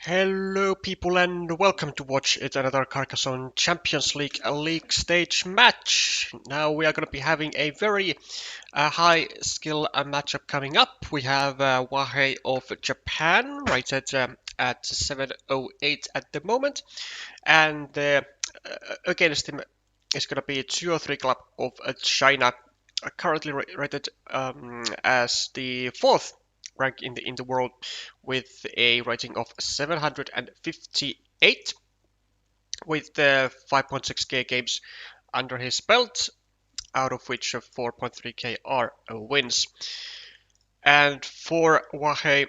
Hello people and welcome to watch another Carcassonne Champions League stage match. Now we are going to be having a very high skill matchup coming up. We have Wahei of Japan at 708 at the moment, and against him is going to be 203 Club of China, currently rated as the fourth rank in the world with a rating of 758 with 5.6k games under his belt, out of which 4.3k are wins. And for Wahei,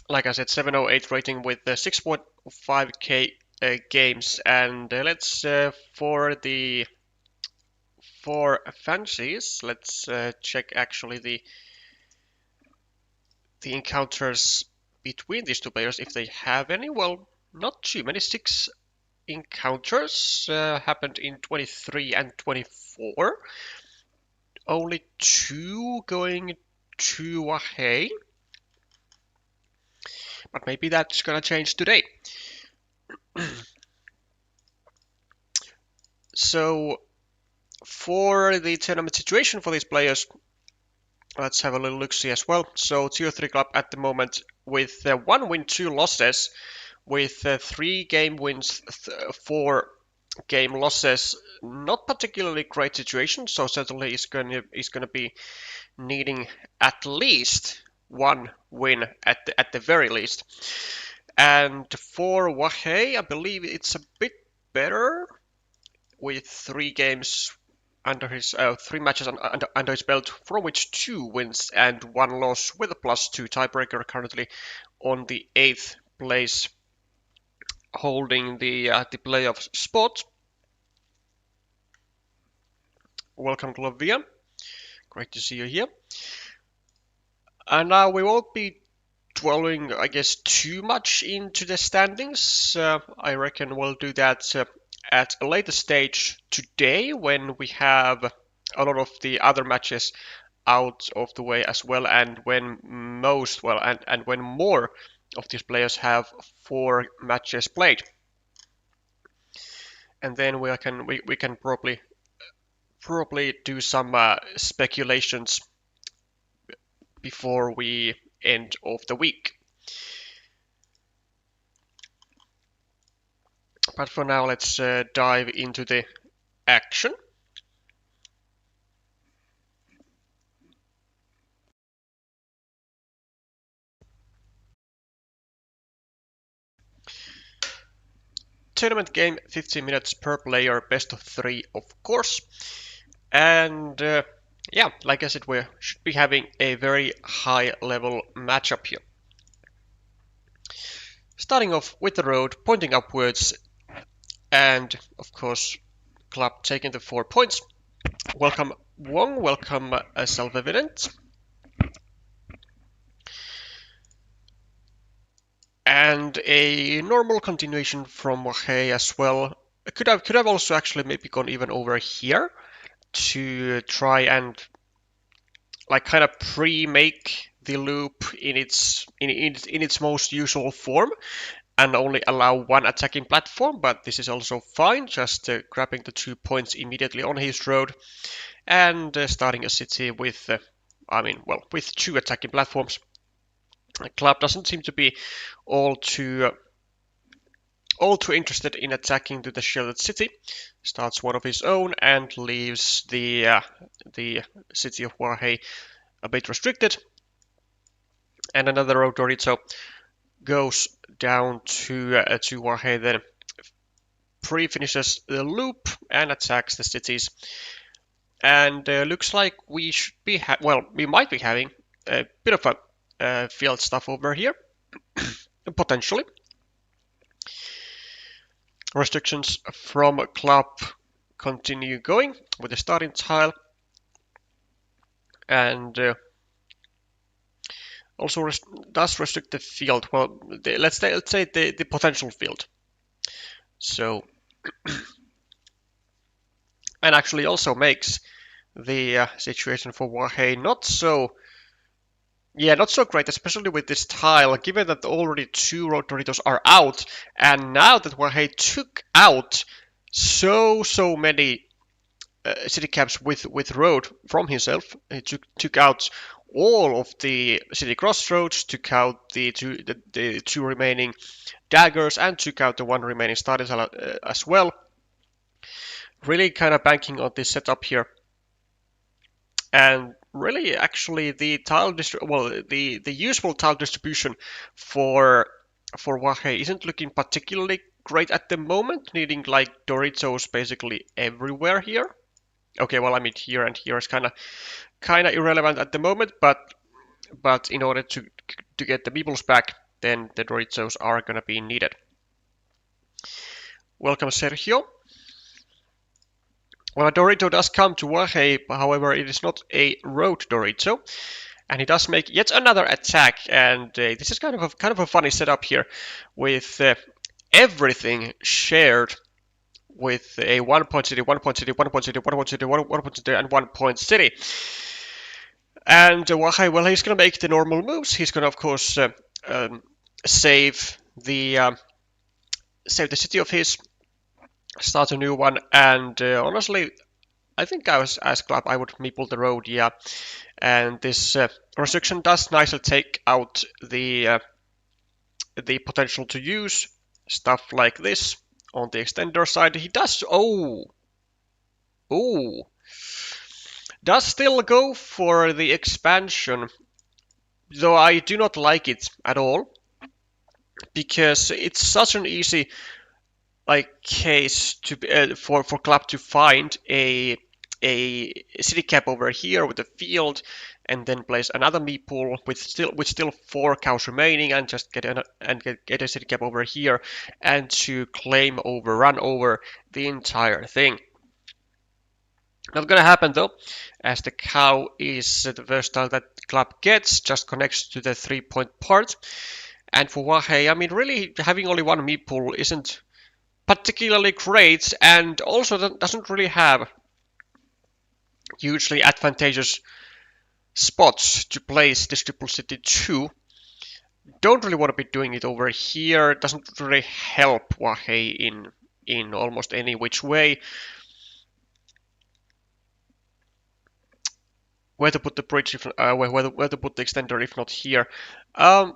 like I said, 708 rating with 6.5k games. And let's for fancies, let's check actually the encounters between these two players, if they have any. Well, not too many. 6 encounters happened in 23 and 24. Only 2 going to wahei. But maybe that's gonna change today. So, for the tournament situation for these players, let's have a little look-see as well. So, Tier 3 club at the moment with 1 win, 2 losses, with 3 game wins, 4 game losses. Not particularly great situation, so certainly is going to be needing at least 1 win at the very least. And for wahei, I believe it's a bit better, with 3 games under his 3 matches under his belt, from which 2 wins and 1 loss, with a +2 tiebreaker, currently on the 8th place, holding the playoff spot. Welcome, Glovia. Great to see you here. And now we won't be dwelling, I guess, too much into the standings. I reckon we'll do that at a later stage today, when we have a lot of the other matches out of the way as well, and when when more of these players have 4 matches played. And then we can probably do some speculations before we end of the week. But for now, let's dive into the action. Tournament game, 15 minutes per player, best of 3, of course. And yeah, like I said, we should be having a very high level matchup here. Starting off with the road, pointing upwards, and of course, club taking the 4 points. Welcome Wong, welcome Self-Evident. And a normal continuation from wahei as well. Could have also actually maybe gone even over here to try and like kind of pre-make the loop in its most usual form, and only allow 1 attacking platform, but this is also fine, just grabbing the 2 points immediately on his road, and starting a city with, with 2 attacking platforms. The club doesn't seem to be all too interested in attacking to the shielded city. Starts one of his own and leaves the city of wahei a bit restricted. And another road Dorito goes down to wahei, then pre-finishes the loop and attacks the cities. And looks like we should be we might be having a bit of a field stuff over here, potentially. Restrictions from club continue going with the starting tile, and also does restrict the field. Well, let's say the potential field. So, and actually also makes the situation for wahei not so Yeah, not so great, especially with this tile, given that already 2 road Doritos are out, and now that wahei took out so many city caps with road from himself. He took out all of the city crossroads, took out the two remaining daggers, and took out the one remaining starting as well. Really kind of banking on this setup here, and really actually the useful tile distribution for wahei isn't looking particularly great at the moment, needing like Doritos basically everywhere here. Okay, well, I mean here and here is kind of irrelevant at the moment, but in order to get the meeples back, then the Doritos are gonna be needed. Welcome, Sergio. Well, a Dorito does come to wahei, however, it is not a road Dorito, and he does make yet another attack. And this is kind of a funny setup here, with everything shared with a 1 point city, 1 point city, 1 point city, 1 point city, 1 point city, and 1 point city. And wahei, well, he's going to make the normal moves. He's going to, of course, save the city of his, start a new one, and honestly, I think I was as club I would meeple the road, yeah. And this restriction does nicely take out the potential to use stuff like this on the extender side. He does, does still go for the expansion, though I do not like it at all, because it's such an easy case to for club to find a city cap over here with a field, and then place another meeple with still 4 cows remaining, and just get a city cap over here, and to run over the entire thing. Not gonna happen though, as the cow is the first tile that club gets, just connects to the 3-point part. And for wahei, I mean, really having only one meeple isn't particularly great, and also doesn't really have hugely advantageous spots to place this triple city to. Don't really want to be doing it over here. It doesn't really help wahei in almost any which way. Where to put the bridge, where to put the extender if not here. I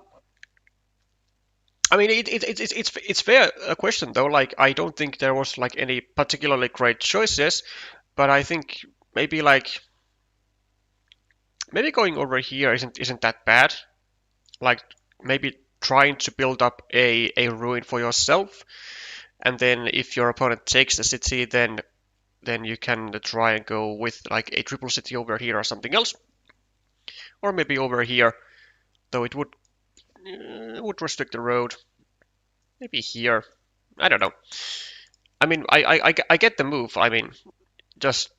mean, it's fair a question though. Like, I don't think there was like any particularly great choices, but I think maybe going over here isn't that bad. Like, maybe trying to build up a ruin for yourself, and then if your opponent takes the city, then you can try and go with like a triple city over here or something else, or maybe over here, though it would restrict the road. Maybe here. I don't know. I mean, I get the move. I mean, just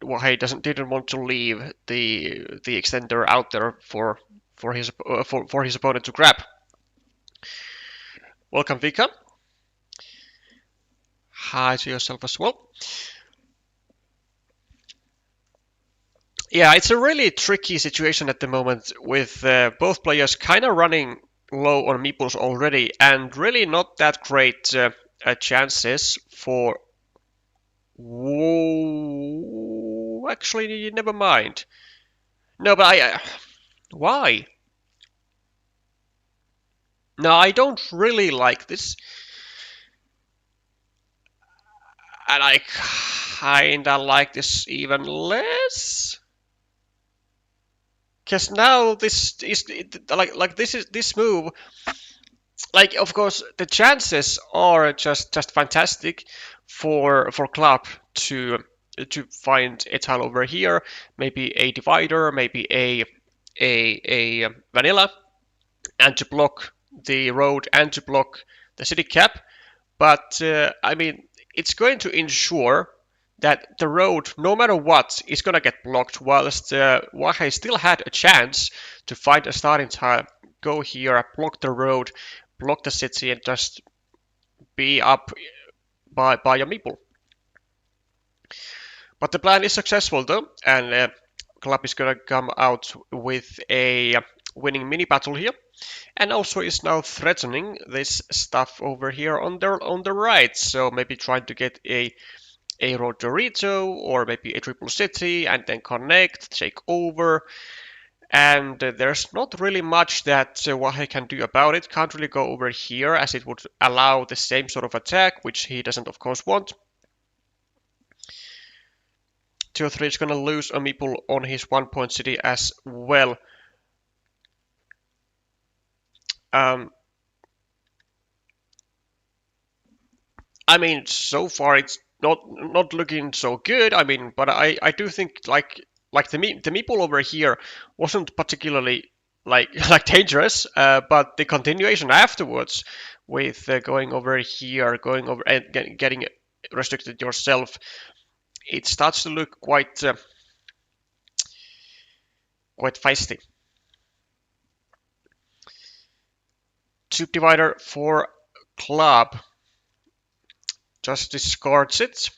wahei didn't want to leave the extender out there for his opponent to grab. Welcome, Vika. Hi to yourself as well. Yeah, it's a really tricky situation at the moment, with both players kind of running low on meeples already, and really not that great chances for... Whoa, actually, never mind. No, but why? No, I don't really like this. And I kinda like this even less. Because now this is this move. Like, of course, the chances are just fantastic for club to find a tile over here, maybe a divider, maybe a vanilla, and to block the road and to block the city cap. But I mean, it's going to ensure that the road, no matter what, is going to get blocked, whilst wahei still had a chance to find a starting tile, go here, block the road, block the city, and just be up by a meeple. But the plan is successful though, and club is going to come out with a winning mini battle here, and also is now threatening this stuff over here on the right. So maybe trying to get a road Dorito or maybe a triple city and then connect, take over. And there's not really much that wahei can do about it. Can't really go over here as it would allow the same sort of attack, which he doesn't of course want. 2-3 is gonna lose a meeple on his 1-point city as well. I mean, so far it's not looking so good. I mean, but I do think like the meeple over here wasn't particularly like like dangerous, but the continuation afterwards with going over here, going over and getting restricted yourself, it starts to look quite feisty. Tube divider for club just discards it.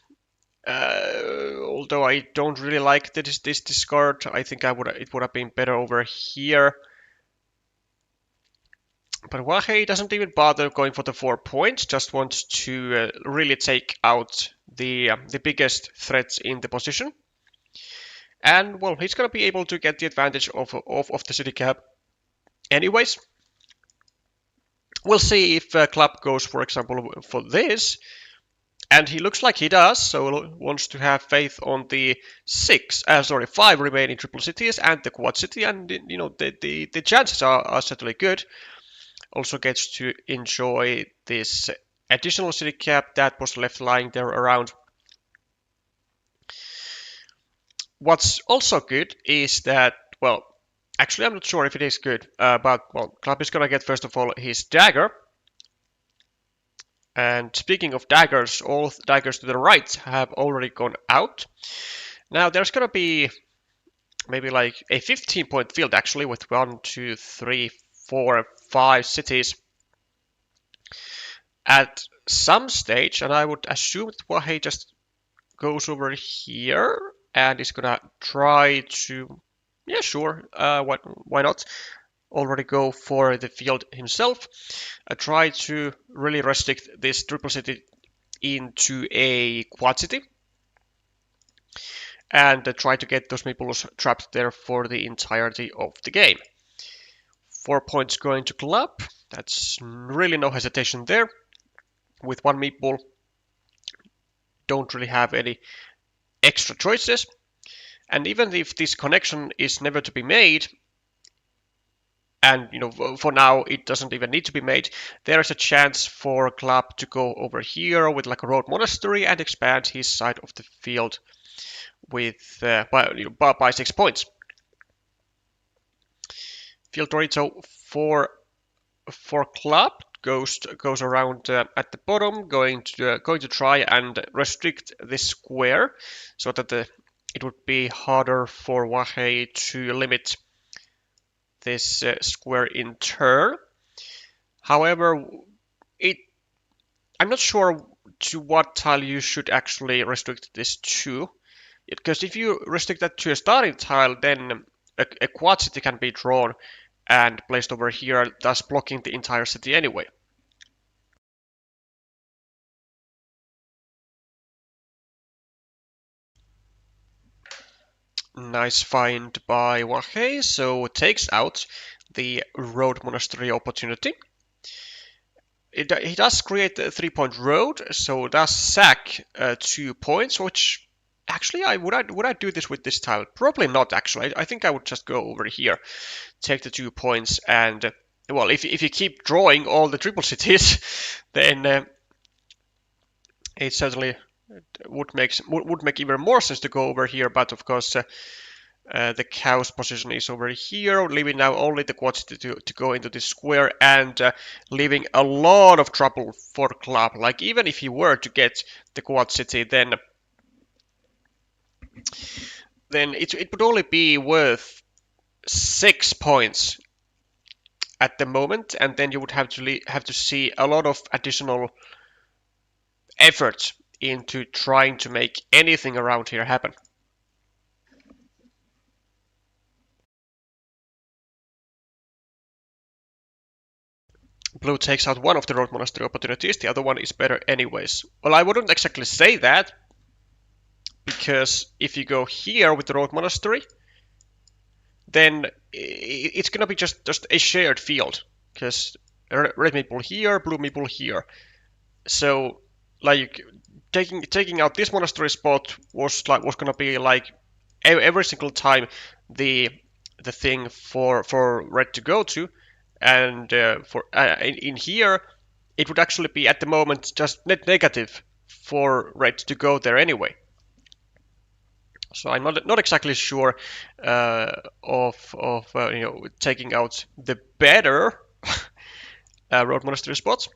Although I don't really like this discard, I think it would have been better over here. But wahei doesn't even bother going for the 4 points, just wants to really take out the biggest threats in the position. And well, he's gonna be able to get the advantage of the city cap anyways. We'll see if club goes, for example, for this. And he looks like he does, so wants to have faith on the 5 remaining triple cities and the quad city, and you know the chances are certainly good. Also gets to enjoy this additional city cap that was left lying there around. What's also good is that, well, actually I'm not sure if it is good, but well, club is gonna get first of all his dagger. And speaking of daggers, all daggers to the right have already gone out. Now there's gonna be maybe like a 15-point field actually with 1, 2, 3, 4, 5 cities at some stage, and I would assume that wahei just goes over here and is gonna try to, yeah, sure, why not? Already go for the field himself. Try to really restrict this triple city into a quad city and try to get those meeples trapped there for the entirety of the game. 4 points going to club. That's really no hesitation there. With 1 meeple, don't really have any extra choices. And even if this connection is never to be made, and you know, for now it doesn't even need to be made, there is a chance for club to go over here with like a road monastery and expand his side of the field with by 6 points. Field Dorito for club goes around at the bottom, going to try and restrict this square so that it would be harder for wahei to limit this square in turn. However, I'm not sure to what tile you should actually restrict this to, because if you restrict that to a starting tile, then a quad city can be drawn and placed over here, thus blocking the entire city anyway. Nice find by wahei, so it takes out the road monastery opportunity. He does create a 3-point road, so it does sack 2 points, which actually would I do this with this tile? Probably not actually. I think I would just go over here, take the 2 points, and well, if you keep drawing all the triple cities, then it certainly would make even more sense to go over here. But of course, the cow's position is over here, leaving now only the quad city to go into this square, and leaving a lot of trouble for club. Like even if he were to get the quad city, then it would only be worth 6 points at the moment, and then you would have to see a lot of additional effort into trying to make anything around here happen. Blue takes out one of the Road Monastery opportunities, the other one is better anyways. Well, I wouldn't exactly say that, because if you go here with the Road Monastery, then it's gonna be just a shared field, because red meeple here, blue meeple here. So like taking out this monastery spot was gonna be like every single time the thing for red to go to, and for in here it would actually be at the moment just net negative for red to go there anyway. So I'm not exactly sure of taking out the better road monastery spots.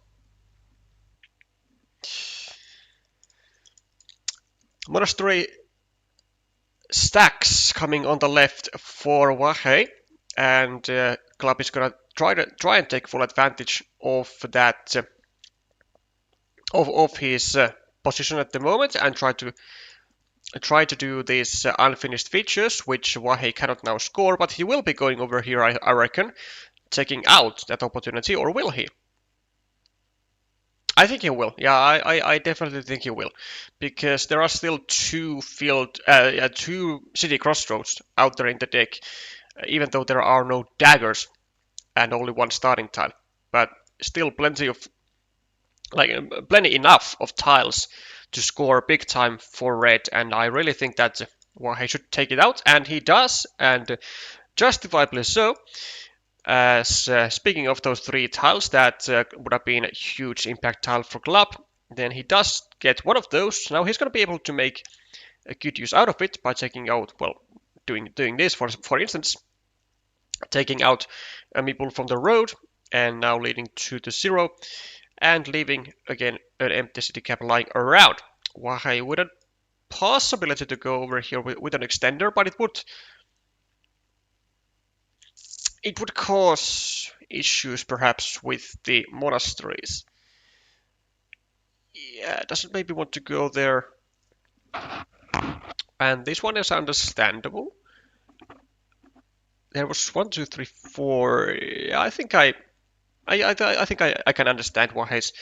Monastery stacks coming on the left for wahei, and club is gonna try and take full advantage of that of his position at the moment, and try to do these unfinished features, which wahei cannot now score, but he will be going over here, I reckon, taking out that opportunity, or will he? I think he will. Yeah, I definitely think he will, because there are still two city crossroads out there in the deck, even though there are no daggers and only one starting tile, but still plenty enough of tiles to score big time for red, and I really think that he should take it out, and he does, and justifiably so. As speaking of those three tiles that would have been a huge impact tile for club, then he does get one of those. Now he's going to be able to make a good use out of it by taking out, well, doing this for instance, taking out a meeple from the road, and now leading to the 0, and leaving again an empty city cap lying around. wahei with a possibility to go over here with an extender, but it would cause issues perhaps with the monasteries. Yeah, doesn't maybe want to go there. And this one is understandable. There was 1, 2, 3, 4. Yeah, I think I can understand wahei's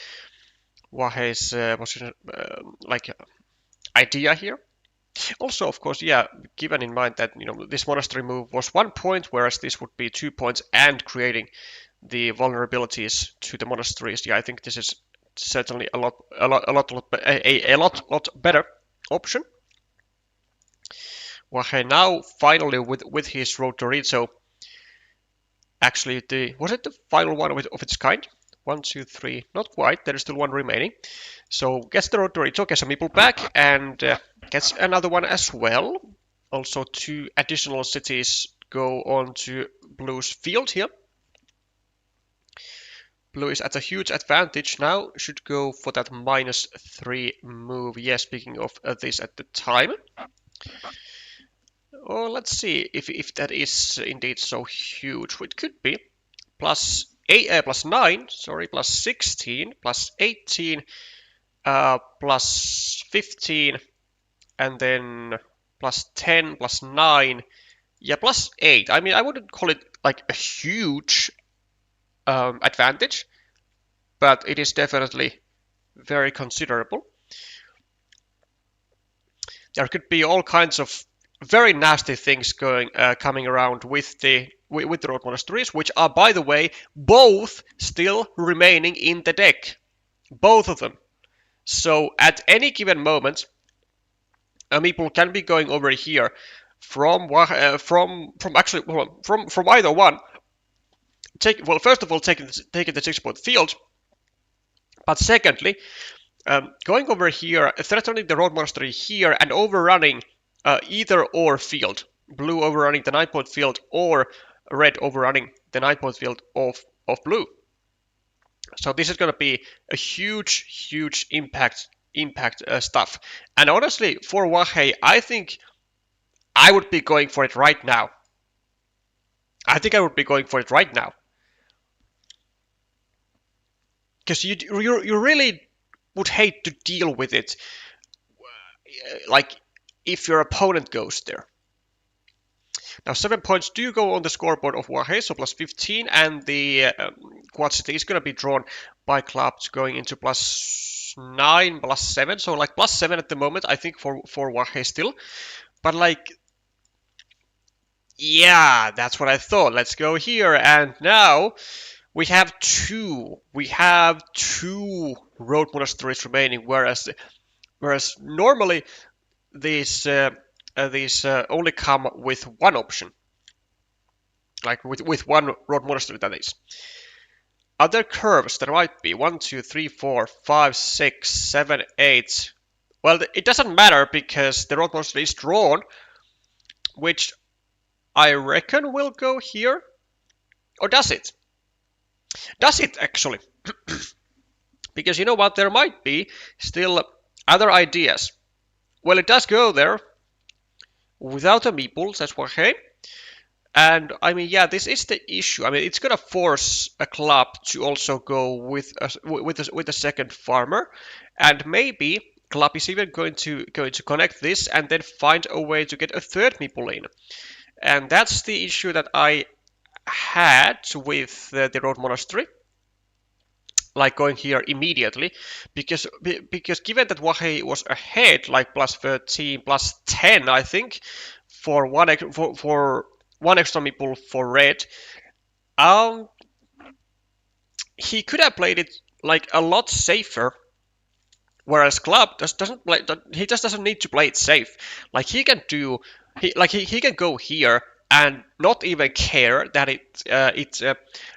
idea here. Also, of course, yeah, given in mind that this monastery move was 1 point, whereas this would be 2 points, and creating the vulnerabilities to the monasteries. Yeah, I think this is certainly a lot better option. wahei now finally with his road to Rizzo. Actually, was it the final one of its kind? 1, 2, 3, not quite. There is still one remaining. So gets the road to Rizzo, gets a meeple back, and gets another one as well. Also, 2 additional cities go on to Blue's field here. Blue is at a huge advantage now. Should go for that -3 move. Yeah, speaking of this at the time. Oh, let's see if that is indeed so huge. It could be. +9, sorry, +16, +18, +15, and then +10, +9, yeah, +8. I mean, I wouldn't call it like a huge advantage, but it is definitely very considerable. There could be all kinds of very nasty things coming around with the road monasteries, which are, by the way, both still remaining in the deck, both of them. So at any given moment, a meeple can be going over here from either one. First of all, taking the 6-point field, but secondly, going over here, threatening the road monastery here, and overrunning either or field. Blue overrunning the 9-point field, or red overrunning the 9-point field of blue. So this is going to be a huge impact stuff. And honestly, for wahei, I think I would be going for it right now. Because you really would hate to deal with it, like if your opponent goes there. Now 7 points do go on the scoreboard of wahei, so +15, and the Quad City is going to be drawn by Club going into +9, +7. So like +7 at the moment, I think for wahei still. But like, yeah, that's what I thought. Let's go here. And now we have two. We have two road monasteries remaining, whereas normally these only come with one option, like with one road monastery, that is. Other curves there might be 1, 2, 3, 4, 5, 6, 7, 8. Well, it doesn't matter because the road monastery is drawn, which I reckon will go here. Or does it? Does it actually? Because you know what, there might be still other ideas. Well, it does go there without a meeple, that's wahei. And I mean, yeah, this is the issue. I mean, it's gonna force a club to also go with a second farmer, and maybe club is even going to connect this and then find a way to get a third meeple in. And that's the issue that I had with the road monastery, like going here immediately, because given that wahei was ahead, like +13, +10, I think, for one extra meeple for red, he could have played it like a lot safer. Whereas Club doesn't play, he just doesn't need to play it safe. Like he can go here and not even care that it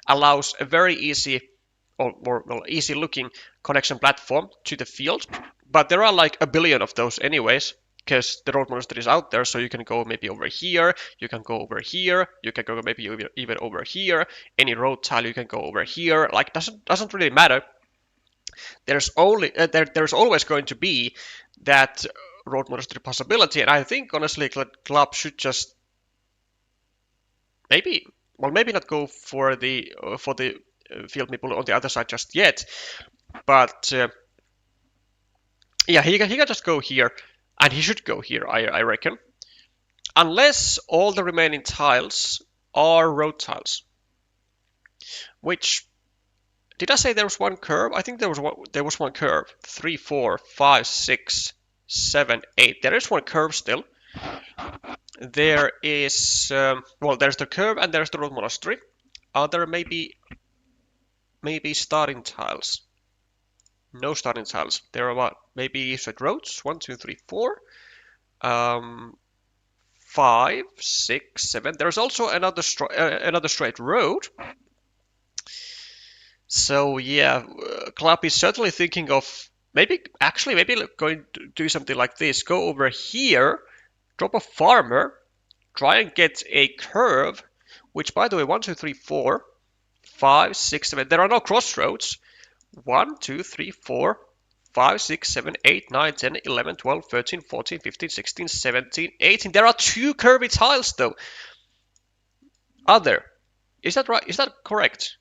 allows a very easy or easy looking connection platform to the field. But there are like a billion of those anyways, because the road monster is out there, so you can go maybe over here, you can go over here, you can go maybe even over here. Any road tile you can go over here. Like doesn't really matter. There's always going to be that road monastery possibility, and I think honestly Club should just maybe not go for the field meeple on the other side just yet, but yeah, he can just go here, and he should go here, I reckon, unless all the remaining tiles are road tiles. Which, did I say there was one curve? I think there was one curve. 3, 4, 5, 6, 7, 8. There is one curve still. There is well, there's the curve and there's the road monastery. Are there maybe starting tiles? No starting tiles. There are what? Maybe straight roads. 1, 2, 3, 4. 5, 6, 7. There's also another straight road. So yeah, Club is certainly thinking of maybe going to do something like this. Go over here, drop a farmer, try and get a curve, which by the way, 1, 2, 3, 4, 5, 6, 7. There are no crossroads. 1, 2, 3, 4, 5, 6, 7, 8, 9, 10, 11, 12, 13, 14, 15, 16, 17, 18. There are 2 curvy tiles though. Are there? Is that right? Is that correct?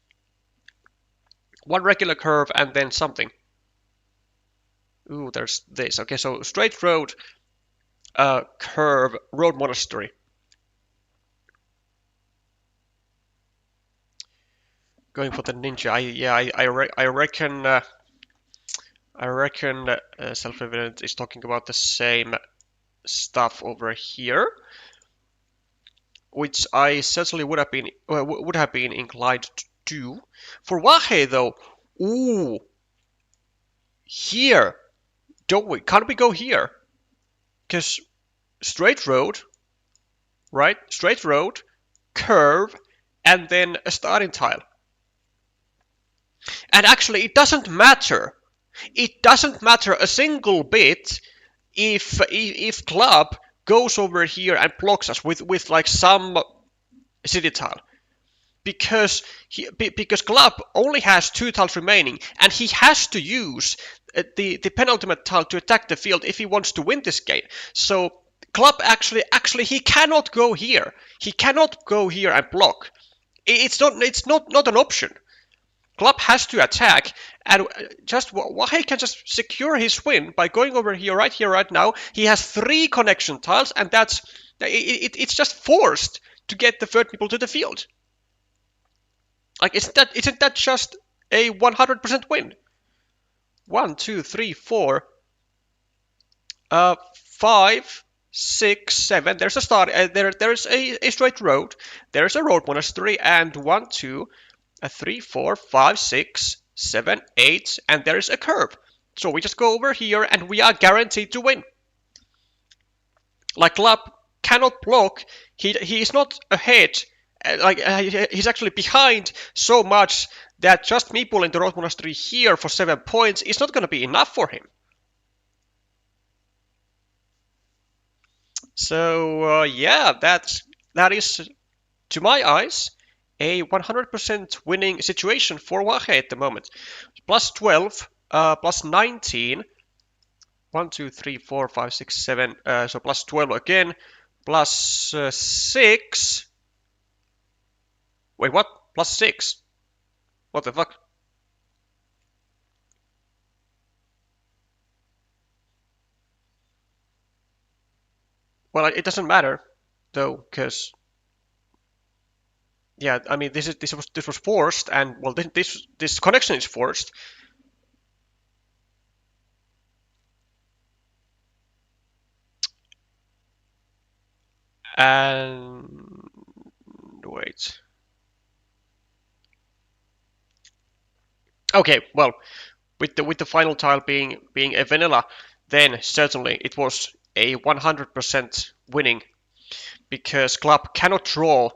One regular curve and then something. Ooh, there's this. Okay, so straight road, curve, road monastery. Going for the ninja. I reckon Self-Evident is talking about the same stuff over here, which I certainly would have been inclined to do. For wahei though, ooh, here, can't we go here? Because straight road, right? Straight road, curve, and then a starting tile. And actually, it doesn't matter. It doesn't matter a single bit if Club goes over here and blocks us with like some city tile. Because Club only has 2 tiles remaining, and he has to use the penultimate tile to attack the field if he wants to win this game. So Club actually he cannot go here. He cannot go here and block. It's not an option. Club has to attack, and just wahei can just secure his win by going over here right now. He has 3 connection tiles, and it's just forced to get the third meeple to the field. Like, isn't that just a 100% win? 1, 2, 3, 4, 5, 6, 7. There's a start. There's a straight road. There's a road monastery, and 1, 2, 3, 4, 5, 6, 7, 8, and there's a curve. So we just go over here, and we are guaranteed to win. Like, Club cannot block. He's not ahead. He's actually behind so much that just me pulling the road monastery here for 7 points is not going to be enough for him. So yeah, that is, to my eyes, a 100% winning situation for wahei at the moment. Plus 12, plus 19, 1, 2, 3, 4, 5, 6, 7, so plus 12 again, plus 6. Wait, what? Plus 6? What the fuck? Well, it doesn't matter, though, because yeah, I mean this was forced, and well, this connection is forced. And wait. Okay, well, with the final tile being a vanilla, then certainly it was a 100% winning, because Club cannot draw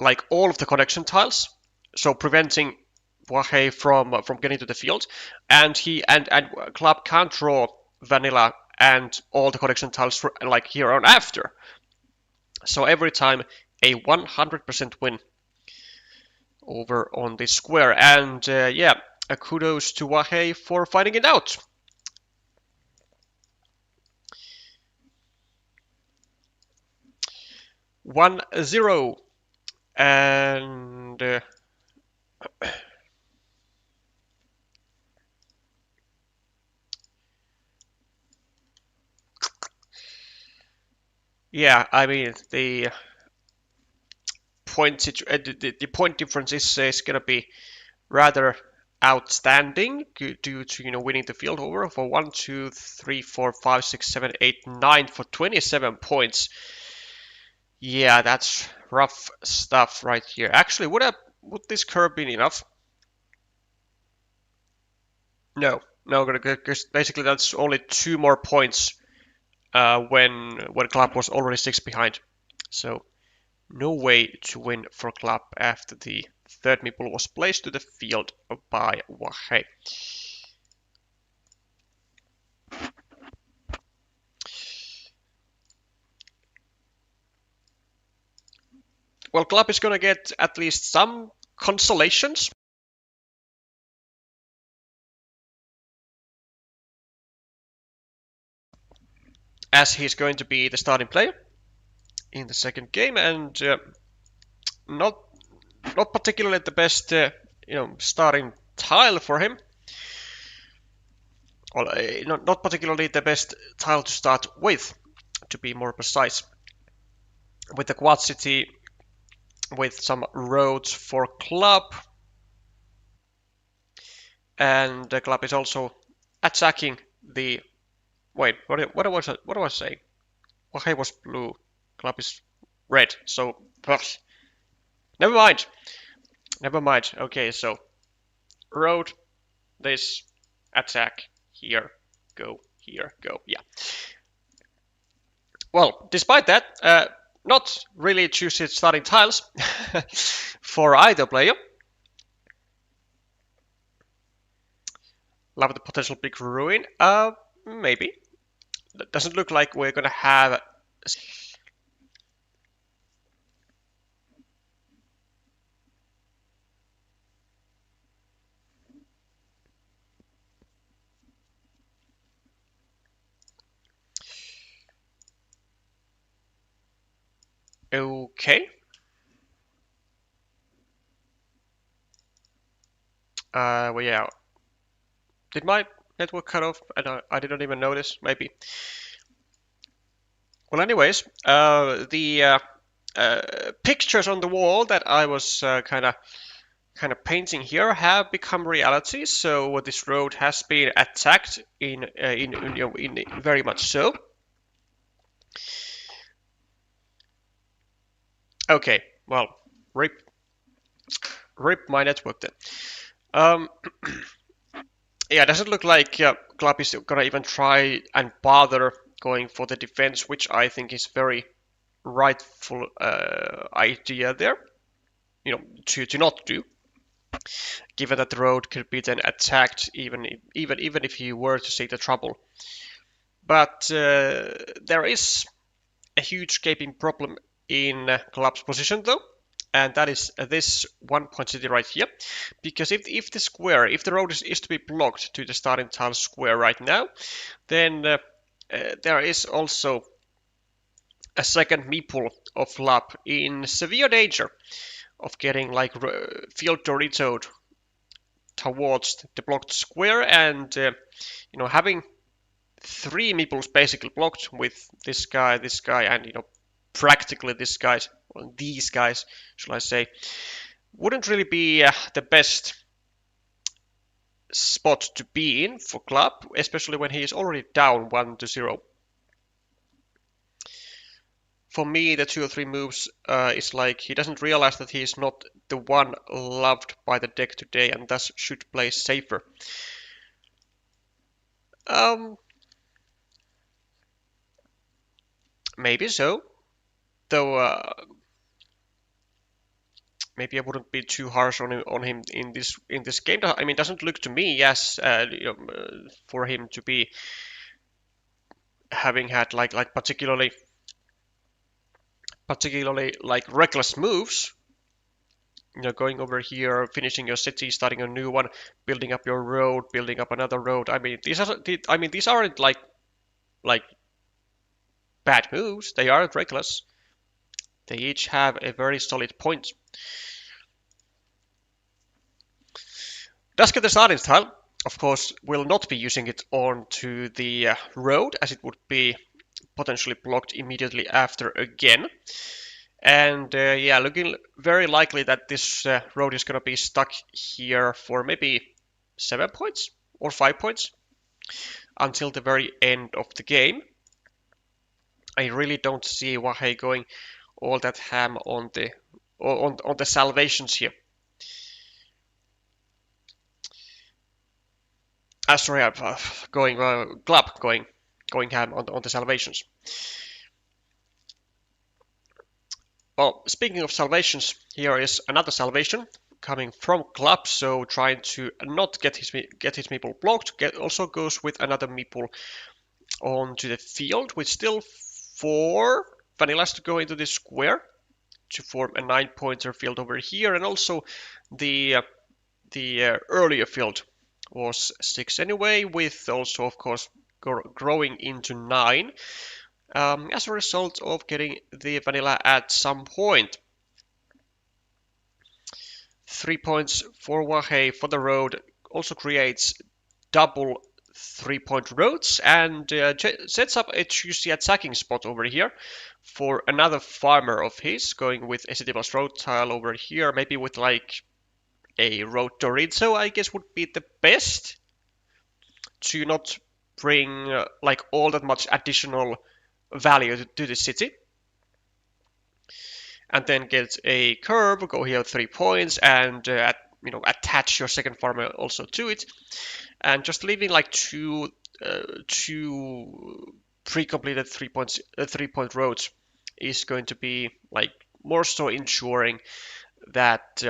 like all of the connection tiles, so preventing wahei from getting to the field, and Club can't draw vanilla and all the connection tiles like here on after. So every time a 100% win over on this square, and yeah, kudos to wahei for fighting it out. 1-0, and yeah, I mean the point the point difference is gonna be rather outstanding due to winning the field over for 1, 2, 3, 4, 5, 6, 7, 8, 9 for 27 points. Yeah, that's rough stuff right here. Actually, would this curve be enough? No, no, because basically that's only 2 more points when Club was already 6 behind. So no way to win for Club after the third meeple was placed to the field by wahei. Well, Club is gonna get at least some consolations. As he's going to be the starting player in the second game, and not particularly the best starting tile for him. Well, not particularly the best tile to start with, to be more precise. With the Quad City, with some roads for Club, and the Club is also attacking the. Wait, what was I saying? wahei was blue, Club is red, so never mind. Never mind. Okay, so road, this, attack, here, go, here, go. Yeah. Well, despite that, not really choosing starting tiles for either player. Love the potential big ruin. Maybe. That doesn't look like we're gonna have. Okay. Well, yeah. Did my network cut off? I didn't even notice. Maybe. Well, anyways, the pictures on the wall that I was kind of kind of painting here have become reality. So this road has been attacked in very much so. Okay, well, rip my network then. Um, yeah, it doesn't look like Club is gonna even try and bother going for the defense, which I think is very rightful idea there. You know, to not do, given that the road could be then attacked even if he were to see the trouble. But there is a huge gaping problem in Club's position though, and that is this 1 point city right here. Because if the road is to be blocked to the starting tile square right now, then there is also a second meeple of Lab in severe danger of getting like field Doritoed towards the blocked square, and having three meeples basically blocked with this guy, and practically this guys, well, these guys, shall I say, wouldn't really be the best spot to be in for Club, especially when he is already down 1-0. For me, the 2 or 3 moves is like he doesn't realize that he is not the one loved by the deck today, and thus should play safer. Maybe so, though. Maybe I wouldn't be too harsh on him in this game. I mean, it doesn't look to me as for him to be having had like particularly like reckless moves. Going over here, finishing your city, starting a new one, building up your road, building up another road. I mean, these aren't like bad moves. They aren't reckless. They each have a very solid point. Dusk at the starting tile, of course, will not be using it onto the road, as it would be potentially blocked immediately after again. And yeah, looking very likely that this road is going to be stuck here for maybe 7 points or 5 points until the very end of the game. I really don't see wahei going all that ham on the salvations here. Sorry, I'm going Club going ham on the salvations. Well, speaking of salvations, here is another salvation coming from Club, so trying to not get his meeple blocked. Also goes with another meeple onto the field, with still 4 vanillas to go into this square to form a 9-pointer field over here, and also the earlier field was 6 anyway, with also of course growing into 9 as a result of getting the vanilla at some point. 3 points for wahei for the road, also creates double 3-point roads, and sets up a juicy attacking spot over here for another farmer of his, going with a city plus road tile over here, maybe with like a road Dorito, I guess would be the best, to not bring like all that much additional value to the city. And then get a curve, go here 3 points, and attach your second farmer also to it, and just leaving like two pre-completed 3-point roads is going to be like more so ensuring that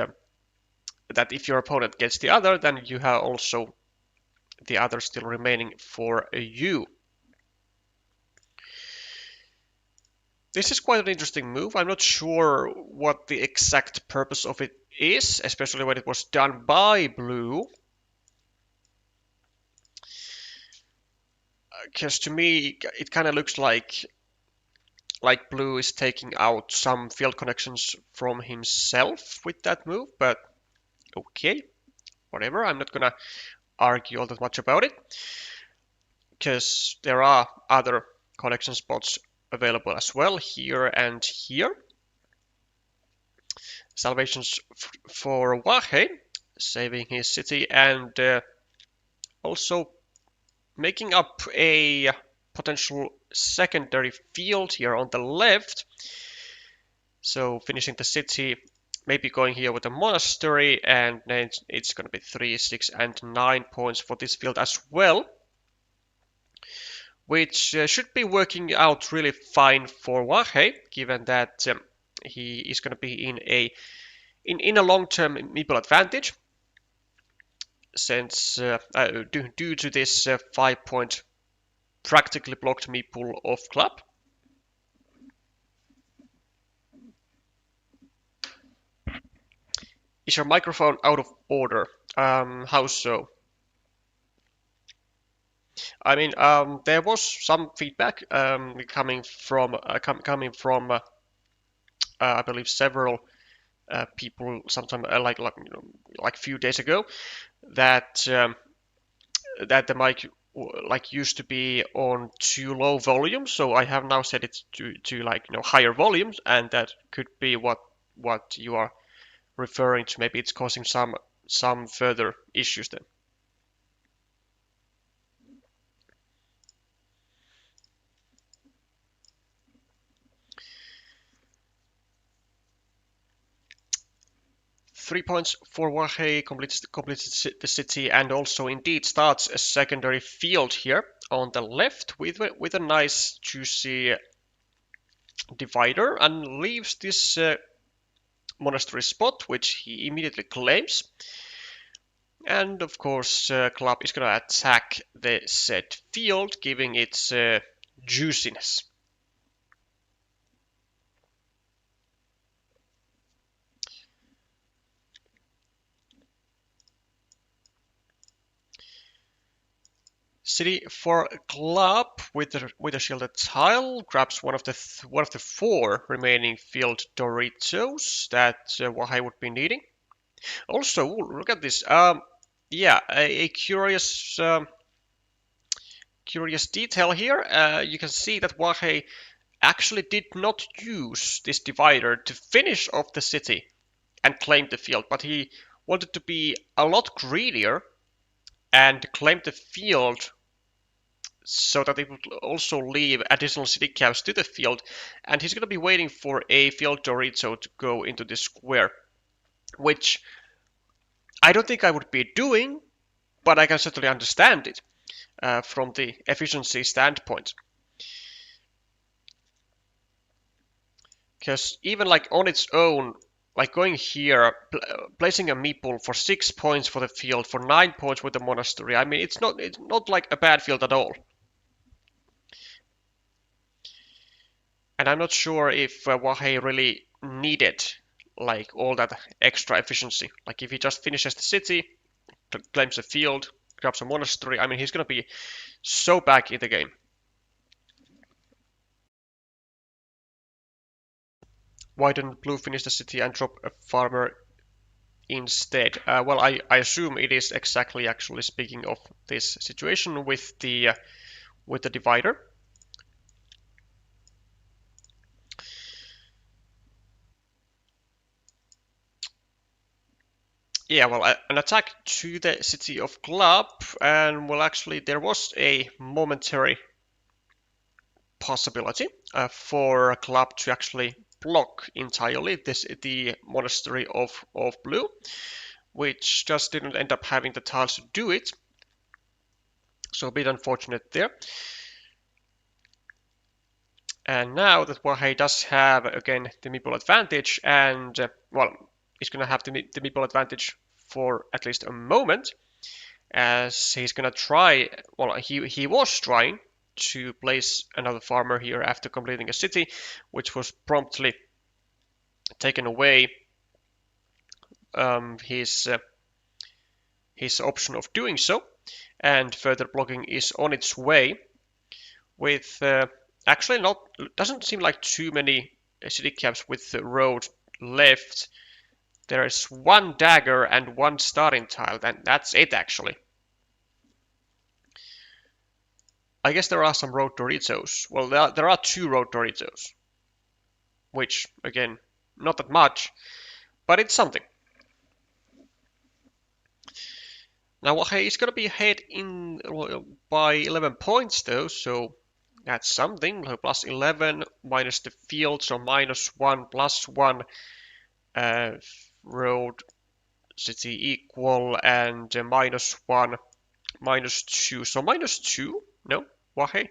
that if your opponent gets the other, then you have also the other still remaining for you. This is quite an interesting move. I'm not sure what the exact purpose of it is, especially when it was done by blue. Because to me, it kind of looks like blue is taking out some field connections from himself with that move, but okay, whatever. I'm not gonna argue all that much about it, because there are other connection spots available as well, here and here. salvations for Wahei, saving his city, and also making up a potential secondary field here on the left. So finishing the city, maybe going here with a monastery, and then it's going to be 3, 6, and 9 points for this field as well, which should be working out really fine for Wahei, given that he is going to be in a long-term meeple advantage, since due to this 5-point practically blocked meeple of club. Is your microphone out of order? How so? I mean, there was some feedback coming from I believe several people sometime like few days ago that that the mic used to be on too low volume, so I have now set it to higher volumes, and that could be what you are referring to. Maybe it's causing some further issues then. Three points for wahei, completes the city, and also indeed starts a secondary field here on the left with a nice juicy divider, and leaves this monastery spot, which he immediately claims. And of course, club is going to attack the said field, giving its juiciness. City for club with a shielded tile grabs one of the 4 remaining field Doritos that wahei would be needing. Also, look at this. Yeah, a curious detail here. You can see that wahei actually did not use this divider to finish off the city and claim the field, but he wanted to be a lot greedier and claim the field so that it would also leave additional city caps to the field, and he's going to be waiting for a field Dorito to go into this square, which I don't think I would be doing, but I can certainly understand it from the efficiency standpoint. Because even like on its own, like going here, placing a meeple for 6 points for the field, for 9 points with the monastery, I mean, it's not like a bad field at all. And I'm not sure if wahei really needed like all that extra efficiency. Like if he just finishes the city, claims a field, grabs a monastery, I mean, he's going to be so back in the game. Why didn't blue finish the city and drop a farmer instead? Well, I assume it is exactly actually speaking of this situation with the divider. Yeah, well, an attack to the city of club, and well, actually, there was a momentary possibility for club to actually block entirely the monastery of blue, which just didn't end up having the tiles to do it. So a bit unfortunate there. And now that wahei does have again the meeple advantage, and well, he's going to have the meeple advantage for at least a moment, as he's going to try. Well, he was trying to place another farmer here after completing a city, which was promptly taken away. His option of doing so, and further blocking is on its way. With actually doesn't seem like too many city caps with the road left. There is 1 dagger and 1 starting tile, and that's it actually. I guess there are some road Doritos. Well, there are 2 road Doritos, which again, not that much, but it's something. Now wahei is going to be ahead in by 11 points though, so that's something. Plus 11 minus the field, so -1 plus 1 road city equal, and -1 -2, so -2, no, wahei,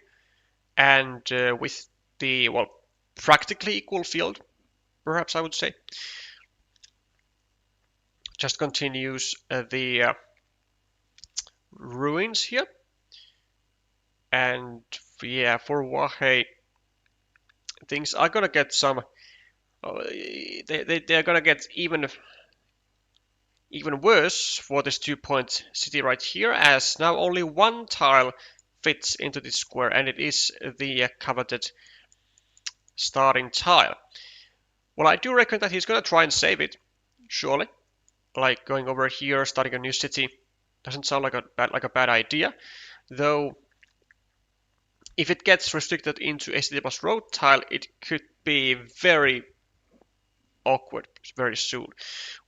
and with the, well, practically equal field, perhaps I would say. Just continues the ruins here, and yeah, for wahei, things are gonna get some. They're gonna get even worse for this 2-point city right here, as now only one tile fits into this square, and it is the coveted starting tile. Well, I do reckon that he's gonna try and save it, surely. Like going over here, starting a new city, doesn't sound like a bad idea, though. If it gets restricted into a city plus road tile, it could be very awkward very soon.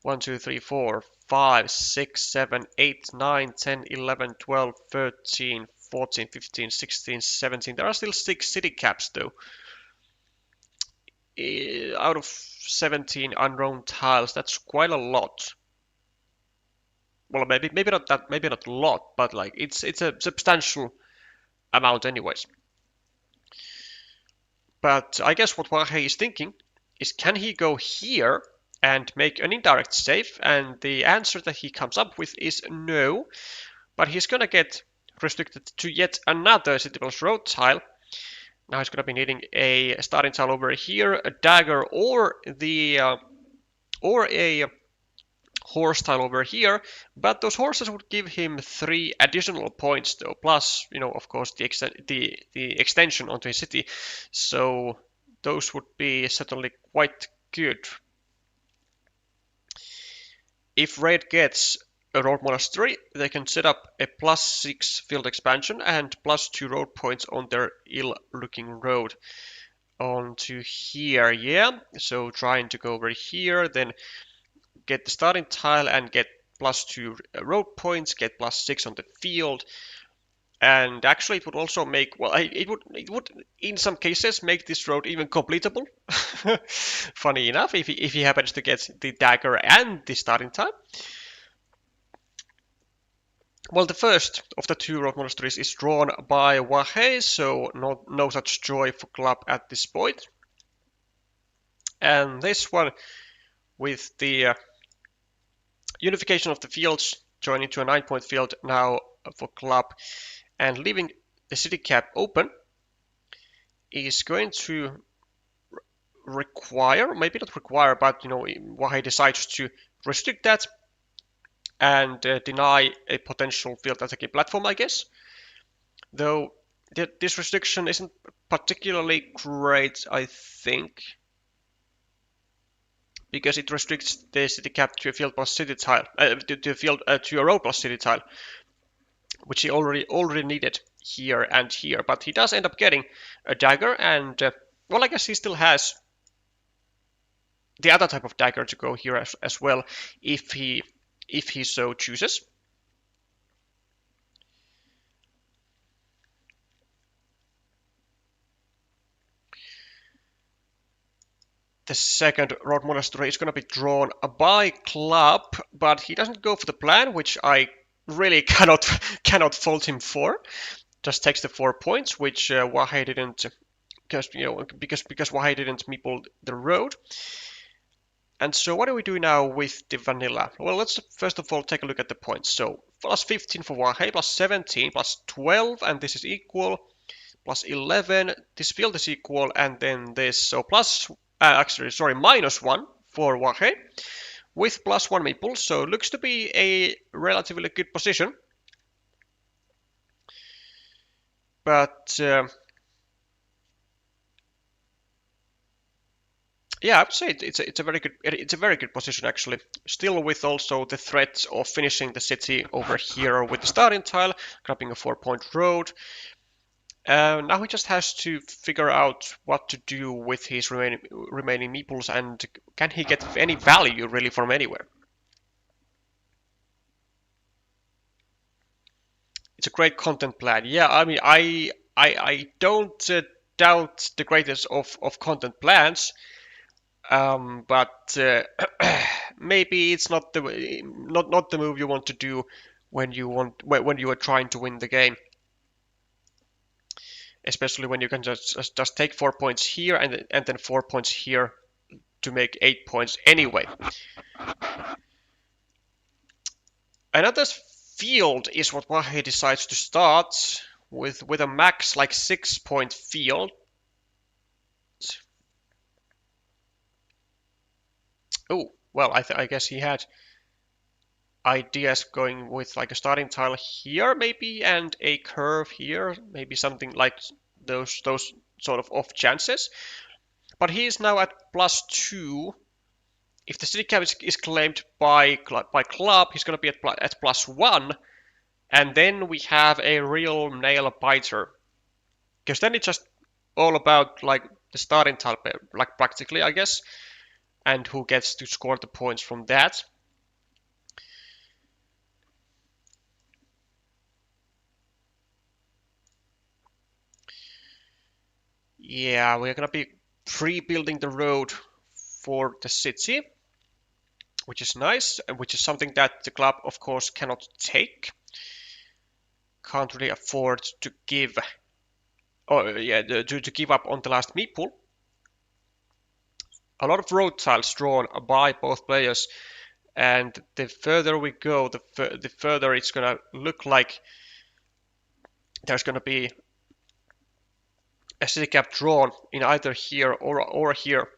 1, 2, 3, 4, 5, 6, 7, 8, 9, 10, 11, 12, 13, 14, 15, 16, 17. There are still 6 city caps though. Out of 17 unknown tiles, that's quite a lot. Well, maybe not that, maybe not a lot, but like it's a substantial amount anyways. But I guess what wahei is thinking is, can he go here and make an indirect save? And the answer that he comes up with is no, but he's gonna get restricted to yet another city plus road tile. Now he's gonna be needing a starting tile over here, a dagger, or a horse tile over here, but those horses would give him 3 additional points though, plus, of course, the extension onto his city, so those would be certainly quite good. If red gets a road monastery, they can set up a +6 field expansion and +2 road points on their ill-looking road onto here, yeah, so trying to go over here, then get the starting tile and get +2 road points, get +6 on the field, and actually it would also make, well, it would in some cases make this road even completable. Funny enough, if he happens to get the dagger and the starting tile. Well, the first of the 2 road monasteries is drawn by wahei, so no such joy for club at this point. And this one, with the unification of the fields, joining to a 9-point field now for club, and leaving the city cap open, is going to require, maybe not require, but wahei decides to restrict that and deny a potential field attacking platform, I guess. Though this restriction isn't particularly great, I think, because it restricts the city cap to a field plus city tile, to a road plus city tile, which he already needed here and here. But he does end up getting a dagger, and well, I guess he still has the other type of dagger to go here as well, if he so chooses. The second road monastery is going to be drawn by club, but he doesn't go for the plan, which I really cannot fault him for. Just takes the 4 points, which wahei didn't, because wahei didn't meeple the road. And so what do we do now with the vanilla? Well, let's first of all take a look at the points. So +15 for wahei, +17, +12, and this is equal, +11, this field is equal, and then this, so -1 for wahei, with +1 meeple, so it looks to be a relatively good position. But yeah, I would say it's a very good position actually. Still with also the threat of finishing the city over here with the starting tile, grabbing a 4-point road, Now he just has to figure out what to do with his remaining meeples, and can he get any value really from anywhere? It's a great content plan. Yeah, I mean, I don't doubt the greatness of content plans, but maybe it's not the move you want to do when you are trying to win the game. Especially when you can just take 4 points here and then 4 points here to make 8 points anyway. Another field is what wahei decides to start with a max like 6 point field. Oh, well, I guess he had ideas going with like a starting tile here maybe and a curve here, maybe something like those sort of off chances. But he is now at +2. If the city cap is claimed by club, he's going to be at +1, and then we have a real nail biter. Because then it's just all about like the starting tile, like practically, I guess, and who gets to score the points from that. Yeah, we're gonna be pre-building the road for the city, which is nice, and which is something that the club, of course, cannot take. Can't really afford to give, to give up on the last meeple. A lot of road tiles drawn by both players, and the further we go, the further it's gonna look like there's gonna be a city cap drawn in either here or here.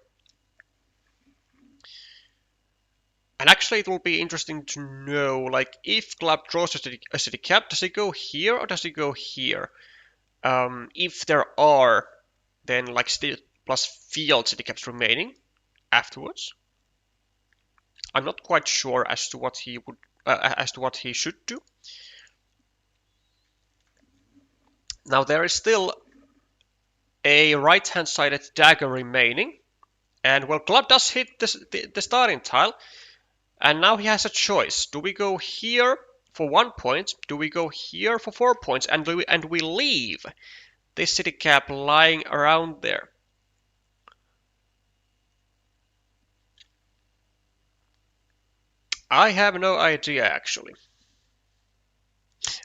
And actually, it will be interesting to know, like, if club draws a city cap, does it go here or does it go here? If there are, then like still plus field city caps remaining afterwards. I'm not quite sure as to what he should do. Now there is still a right-hand sided dagger remaining, and well, club does hit the starting tile. And now he has a choice. Do we go here for 1 point? Do we go here for 4 points? And we leave this city cap lying around there? I have no idea actually.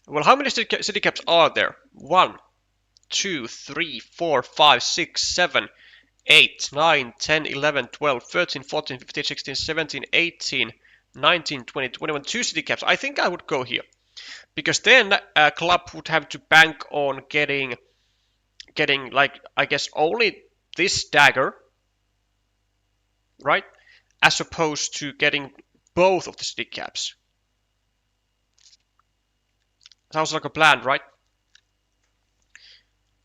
Well, how many city caps are there? 1, 2, 3, 4, 5, 6, 7, 8, 9, 10, 11, 12, 13, 14, 15, 16, 17, 18, 19, 20, 21, 2 city caps. I think I would go here. Because then a club would have to bank on getting like, I guess, only this dagger, right? As opposed to getting both of the city caps. Sounds like a plan, right?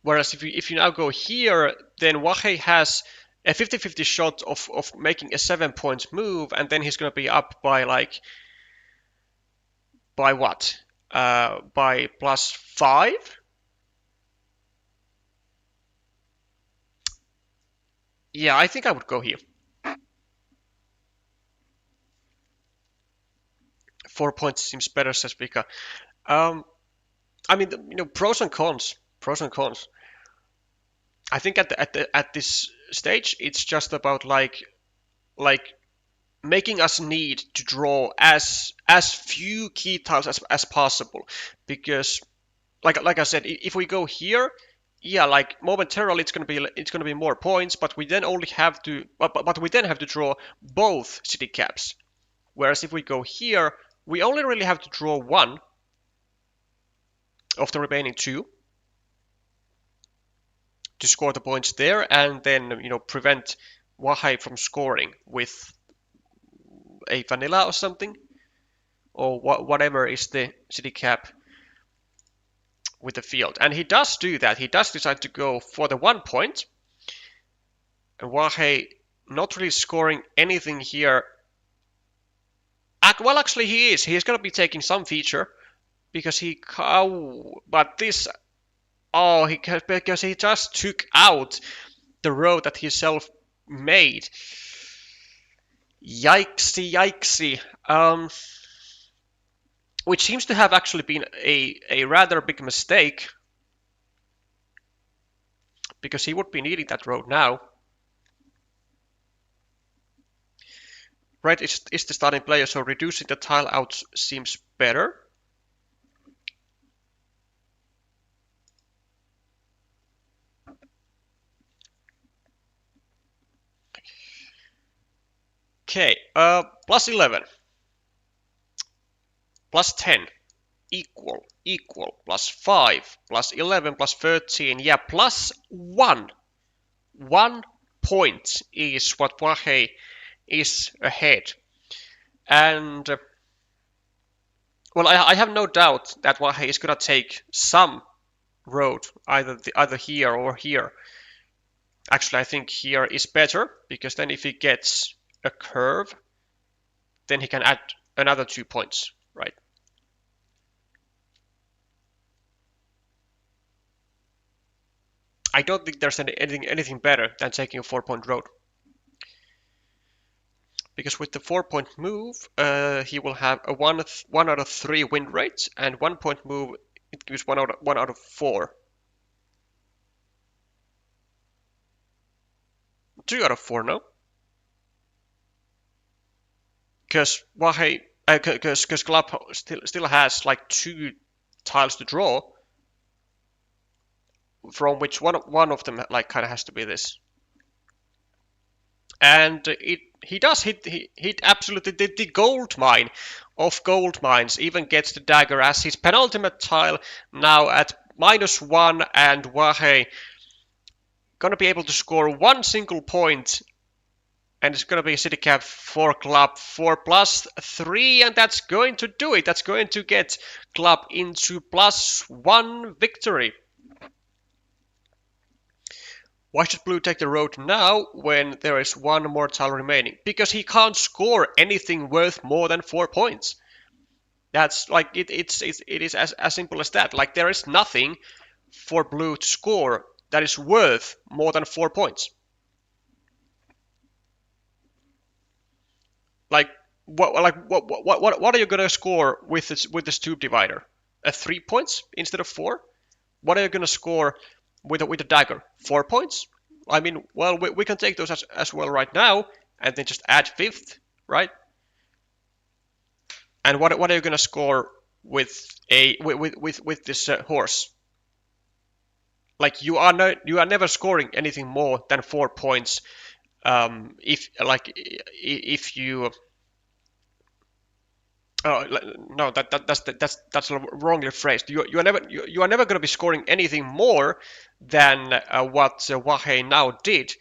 Whereas if you now go here, then wahei has a 50-50 shot of making a 7 point move, and then he's going to be up by like, by what? By +5? Yeah, I think I would go here. 4 points seems better, says Pika. I mean, pros and cons. Pros and cons. I think at this stage, it's just about like making us need to draw as few key tiles as possible, because like I said, if we go here, yeah, like momentarily it's gonna be more points, but we then only have to but we then have to draw both city caps. Whereas if we go here, we only really have to draw one of the remaining two to score the points there, and then prevent wahei from scoring with a vanilla or something, or whatever is the city cap with the field. And he does do that. He does decide to go for the 1 point. And wahei not really scoring anything here. Well, actually he is. He is going to be taking some feature because but this, Oh, because he just took out the road that he self made. Yikesy, yikesy. Which seems to have actually been a rather big mistake, because he would be needing that road now. Red is the starting player, so reducing the tile out seems better. Okay, plus 11, plus 10, equal, plus 5, plus 11, plus 13, yeah, plus 1. 1 point is what wahei is ahead. And, well, I have no doubt that wahei is going to take some road, either here or here. Actually, I think here is better, because then if he gets a curve, then he can add another 2 points, right? I don't think there's anything better than taking a 4-point road. Because with the 4-point move, he will have a 1 out of 3 win rate, and 1-point move, it gives 1 out of 4. 2 out of 4, no? Because wahei, because club still has like 2 tiles to draw, from which one of them like kind of has to be this. And he does hit absolutely the gold mine of gold mines, even gets the dagger as his penultimate tile now at -1, and wahei gonna be able to score 1 single point, and it's gonna be city cap for club for +3, and that's going to do it. That's going to get club into +1 victory. Why should blue take the road now when there is 1 more tile remaining? Because he can't score anything worth more than 4 points. That's like it is as simple as that. Like, there is nothing for blue to score that is worth more than 4 points. Like what are you gonna score with this tube divider? 3 points instead of 4? What are you gonna score with a dagger? 4 points? I mean, well, we can take those as well right now, and then just add 5th, right? And what are you gonna score with this horse? Like, you are never scoring anything more than 4 points. If you no, that's wrongly phrased. You are never going to be scoring anything more than what wahei now did.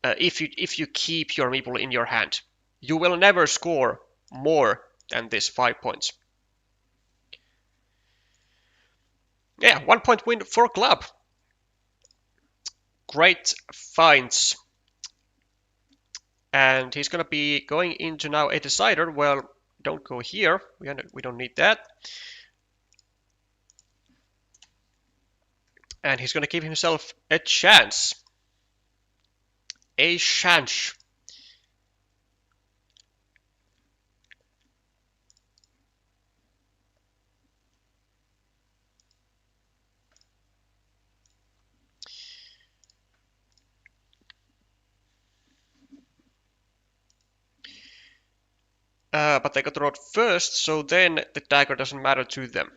If you keep your meeple in your hand, you will never score more than this 5 points. Yeah, 1 point win for club. Great finds. And he's going to be going into now a decider. Well, don't go here. We don't need that. And he's going to give himself a chance. A chance. But they got the road first, so then the dagger doesn't matter to them.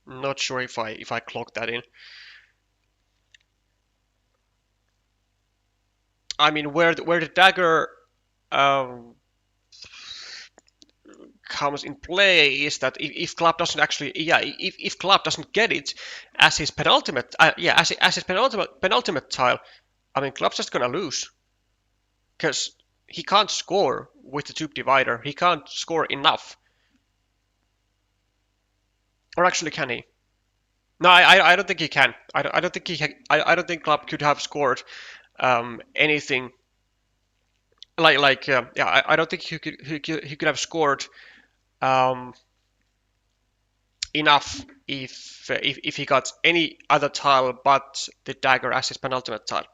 Not sure if I clocked that in. I mean, where the dagger comes in play is that if club doesn't actually, if club doesn't get it as his penultimate, as his penultimate tile, I mean, club's just gonna lose, because he can't score with the tube divider. He can't score enough. Or actually, can he? No, I don't think he can. I don't think I don't think Club could have scored anything yeah. I don't think he could have scored um, enough if he got any other tile but the dagger as his penultimate tile.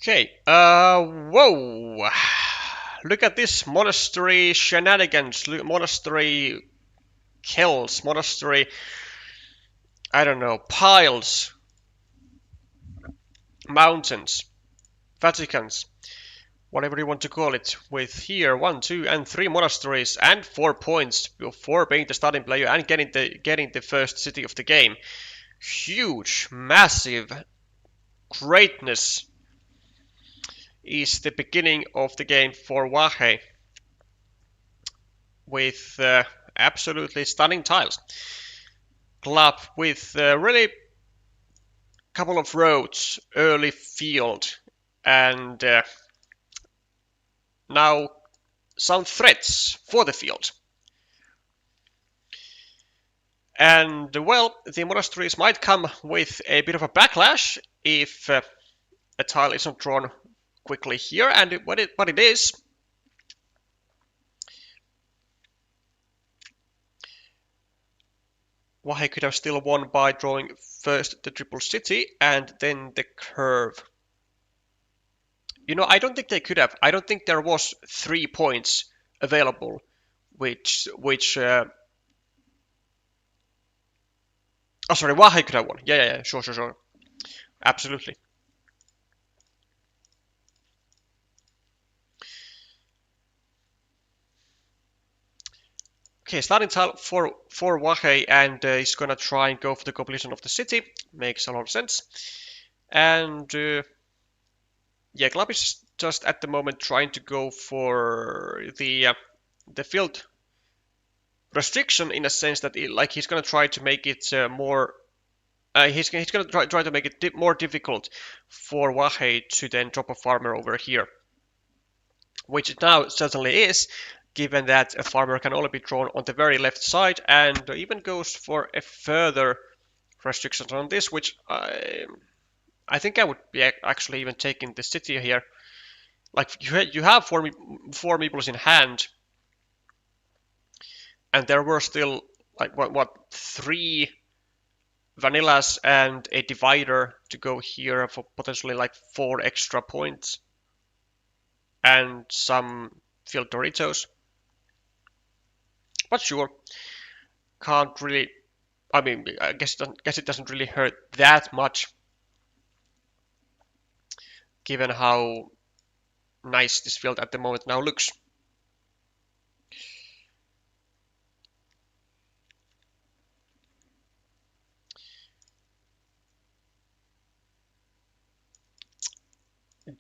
Okay. Whoa. Look at this monastery shenanigans, monastery kills, monastery, I don't know, piles, mountains, Vaticans, whatever you want to call it, with here 1, 2, and 3 monasteries and 4 points for being the starting player and getting the first city of the game. Huge, massive greatness is the beginning of the game for wahei with absolutely stunning tiles. Club with really couple of roads, early field, and now some threats for the field. And well, the monasteries might come with a bit of a backlash if a tile isn't drawn quickly here, and what it is. wahei could have still won by drawing first the triple city and then the curve. You know, I don't think they could have. I don't think there was 3 points available, which oh, sorry, wahei could have won. Yeah, sure. Absolutely. Okay, starting tile for wahei, and he's gonna try and go for the completion of the city. Makes a lot of sense. And yeah, Club is just at the moment trying to go for the field restriction in a sense that he's gonna try to make it more. He's gonna try to make it more difficult for wahei to then drop a farmer over here, which it now certainly is, given that a farmer can only be drawn on the very left side, and even goes for a further restrictions on this, which I think I would be actually even taking the city here. Like you have four meeples in hand, and there were still like what 3 vanillas and a divider to go here for potentially like 4 extra points, and some field Doritos. But sure, can't really. I mean, I guess it doesn't really hurt that much, given how nice this field at the moment now looks.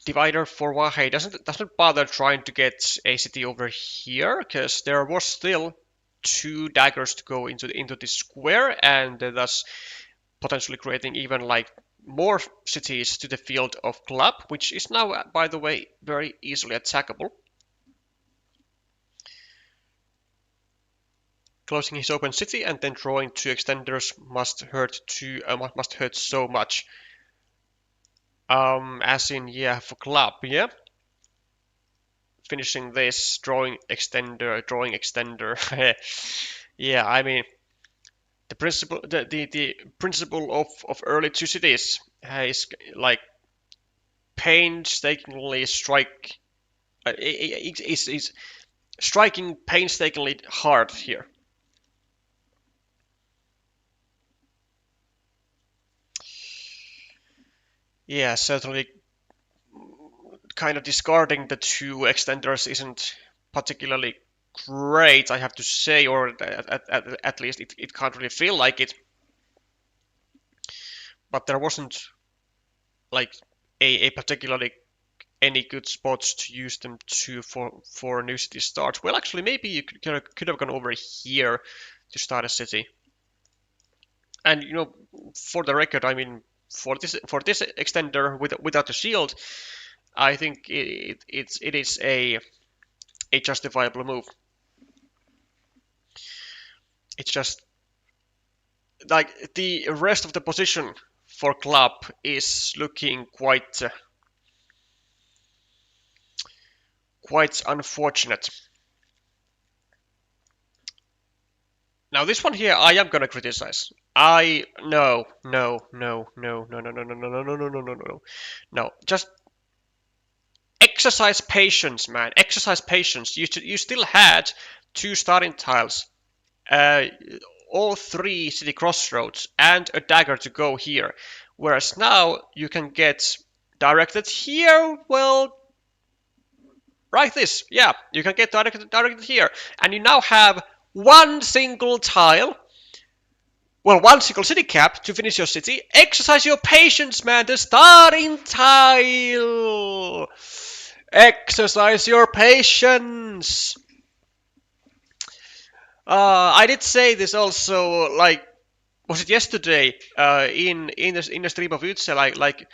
Divider for wahei doesn't bother trying to get a city over here, because there was still 2 daggers to go into the square, and thus potentially creating even like more cities to the field of Club, which is now, by the way, very easily attackable. Closing his open city and then drawing 2 extenders must hurt so much. As in, yeah, for Club, yeah. Finishing this, drawing extender. Yeah, I mean, the principle of early 2 cities is like painstakingly is striking painstakingly hard here. Yeah, certainly kind of discarding the 2 extenders isn't particularly great, I have to say, or at least it can't really feel like it. But there wasn't like a particularly any good spots to use them to for a new city start. Well, actually, maybe you could have gone over here to start a city. And for the record, I mean, for this extender without the shield, I think it is a justifiable move. It's just like the rest of the position for club is looking quite unfortunate. Now this one here, I am gonna criticize. No. No, just exercise patience, man. Exercise patience. You still had two starting tiles, uh, all three city crossroads, and a dagger to go here. Whereas now you can get directed here. Well, like this. Yeah, you can get directed here, and you now have one single tile. Well, one single city cap to finish your city. Exercise your patience, man. The starting tile. Exercise your patience. I did say this also, like, was it yesterday? In the stream of Utse, like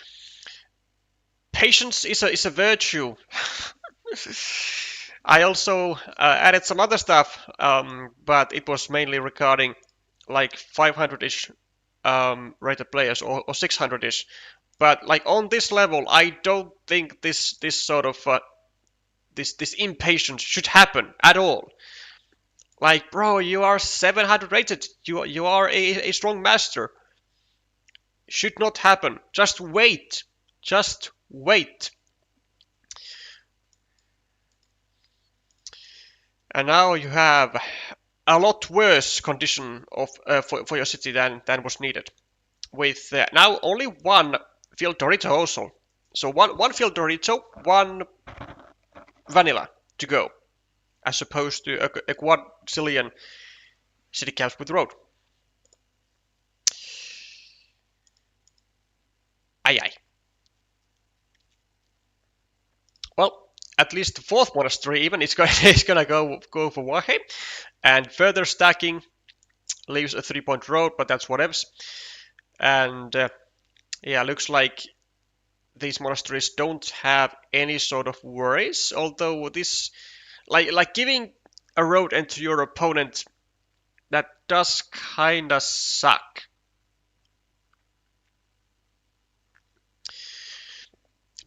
patience is a virtue. I also added some other stuff, but it was mainly regarding like 500-ish rated players or 600-ish. But like on this level, I don't think this sort of this impatience should happen at all. Like, bro, you are 700 rated. You are a strong master. Should not happen. Just wait. Just wait. And now you have a lot worse condition of for your city than was needed. With now only one field Dorito also. So one field Dorito, one vanilla to go, as opposed to a quadrillion city caps with road. Aye aye. Well, at least the fourth monastery even is gonna go for wahei, and further stacking leaves a 3-point road, but that's whatevs. And yeah, looks like these monasteries don't have any sort of worries. Although this, like giving a road into your opponent, that does kinda suck.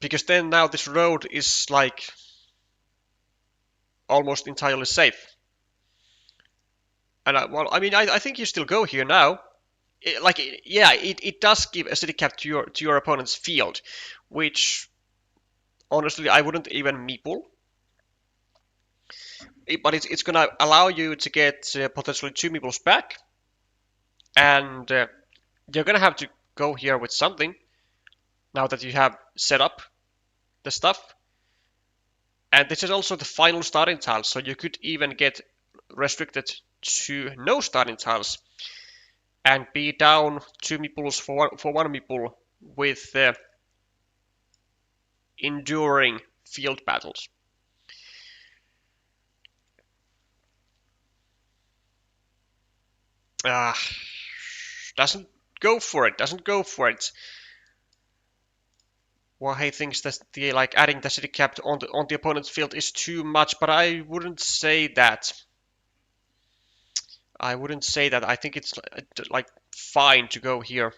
Because then now this road is like almost entirely safe. And I think you still go here now. It does give a city cap to your opponent's field, which honestly I wouldn't even meeple. But it's gonna allow you to get potentially 2 meeples back, and you're gonna have to go here with something now that you have set up the stuff. And this is also the final starting tile, so you could even get restricted to no starting tiles and be down 2 meeples for one meeple with enduring field battles. Doesn't go for it. Wahei thinks that adding the city cap on the opponent's field is too much, but I wouldn't say that. I think it's like fine to go here.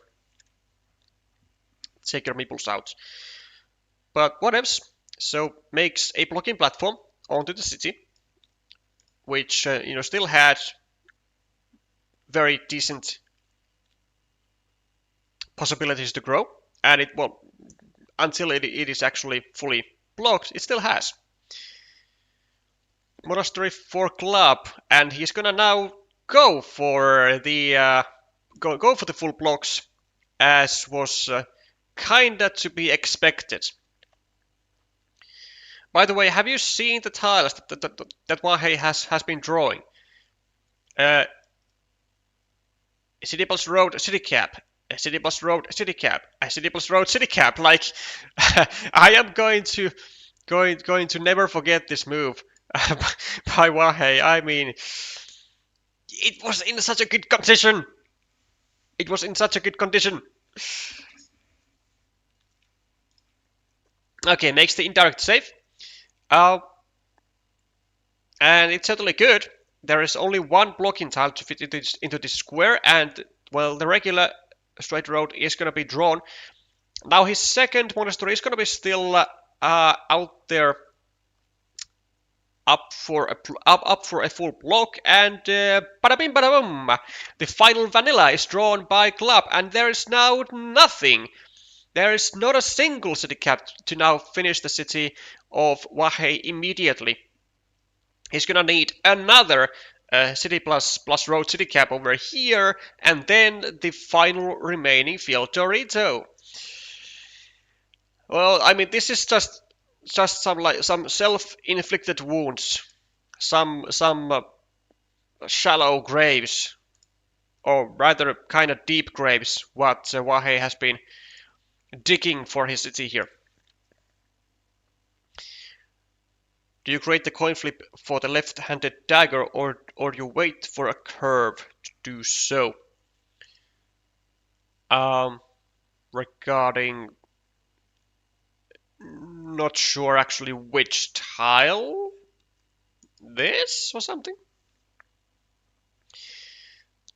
Take your meeples out. But whatevs. So makes a blocking platform onto the city, which still had very decent possibilities to grow, and until it is actually fully blocked, it still has. Monastery for club, and he's gonna now go for the go for the full blocks, as was kinda to be expected. By the way, have you seen the tiles that wahei has been drawing? City Plus Road City Cap, City Plus Road City Cap, City Plus Road City Cap. Like, I am going to never forget this move by wahei. I mean, it was in such a good condition. It was in such a good condition. Okay, makes the indirect save. Uh, and it's certainly good. There is only one blocking tile to fit into this square, and well, the regular straight road is going to be drawn. Now his second monastery is going to be still out there, up for a full block, and bada bim bada boom, the final vanilla is drawn by Club, and there is now nothing. There is not a single city cap to now finish the city of wahei immediately. He's gonna need another city plus road city cap over here, and then the final remaining field Dorito. Well, I mean, this is just some self-inflicted wounds, some shallow graves, or rather kind of deep graves. What wahei has been digging for his city here. Do you create the coin flip for the left-handed dagger, or you wait for a curve to do so? Regarding, not sure actually which tile. This or something?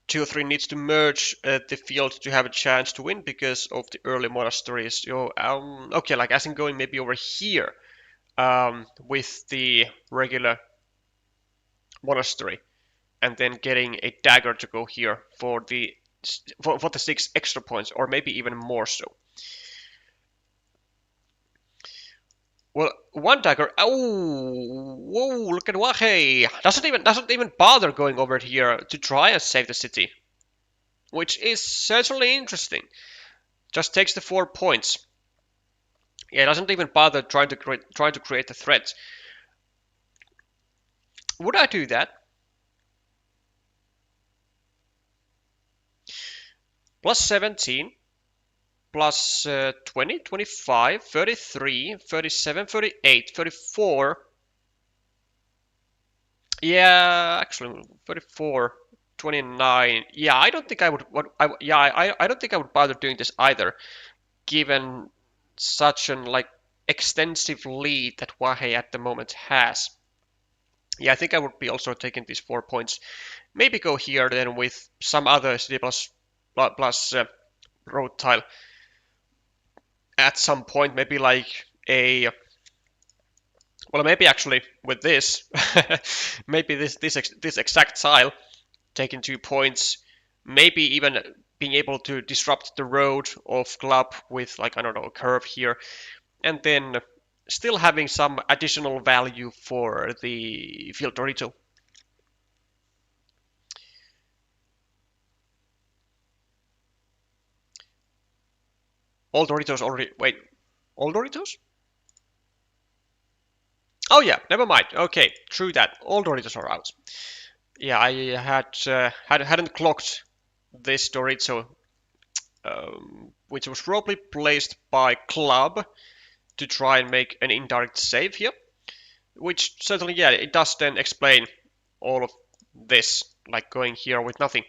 2 or 3 needs to merge the field to have a chance to win because of the early monasteries. Okay, like as in going maybe over here with the regular monastery, and then getting a dagger to go here for the 6 extra points, or maybe even more so. Well, 1 dagger. Oh, whoa! Look at wahei. Doesn't even bother going over here to try and save the city, which is certainly interesting. Just takes the 4 points. Yeah, doesn't even bother trying to create a threat. Would I do that? Plus 17, plus 20, 25, 33, 37, 38, 34. Yeah, actually 34, 29. Yeah, I don't think I would. I don't think I would bother doing this either, given such an extensive lead that wahei at the moment has. Yeah, I think I would be also taking these 4 points. Maybe go here then with some other city plus road tile at some point. Maybe like a, well, maybe actually with this, maybe this exact tile, taking 2 points. Maybe even being able to disrupt the road of Club with, like, I don't know, a curve here, and then still having some additional value for the field Dorito. All Doritos already. Wait, all Doritos? Oh yeah, never mind. Okay, true that. All Doritos are out. Yeah, I hadn't clocked this Dorito, which was probably placed by Club to try and make an indirect save here. Which certainly, yeah, it does then explain all of this, like going here with nothing.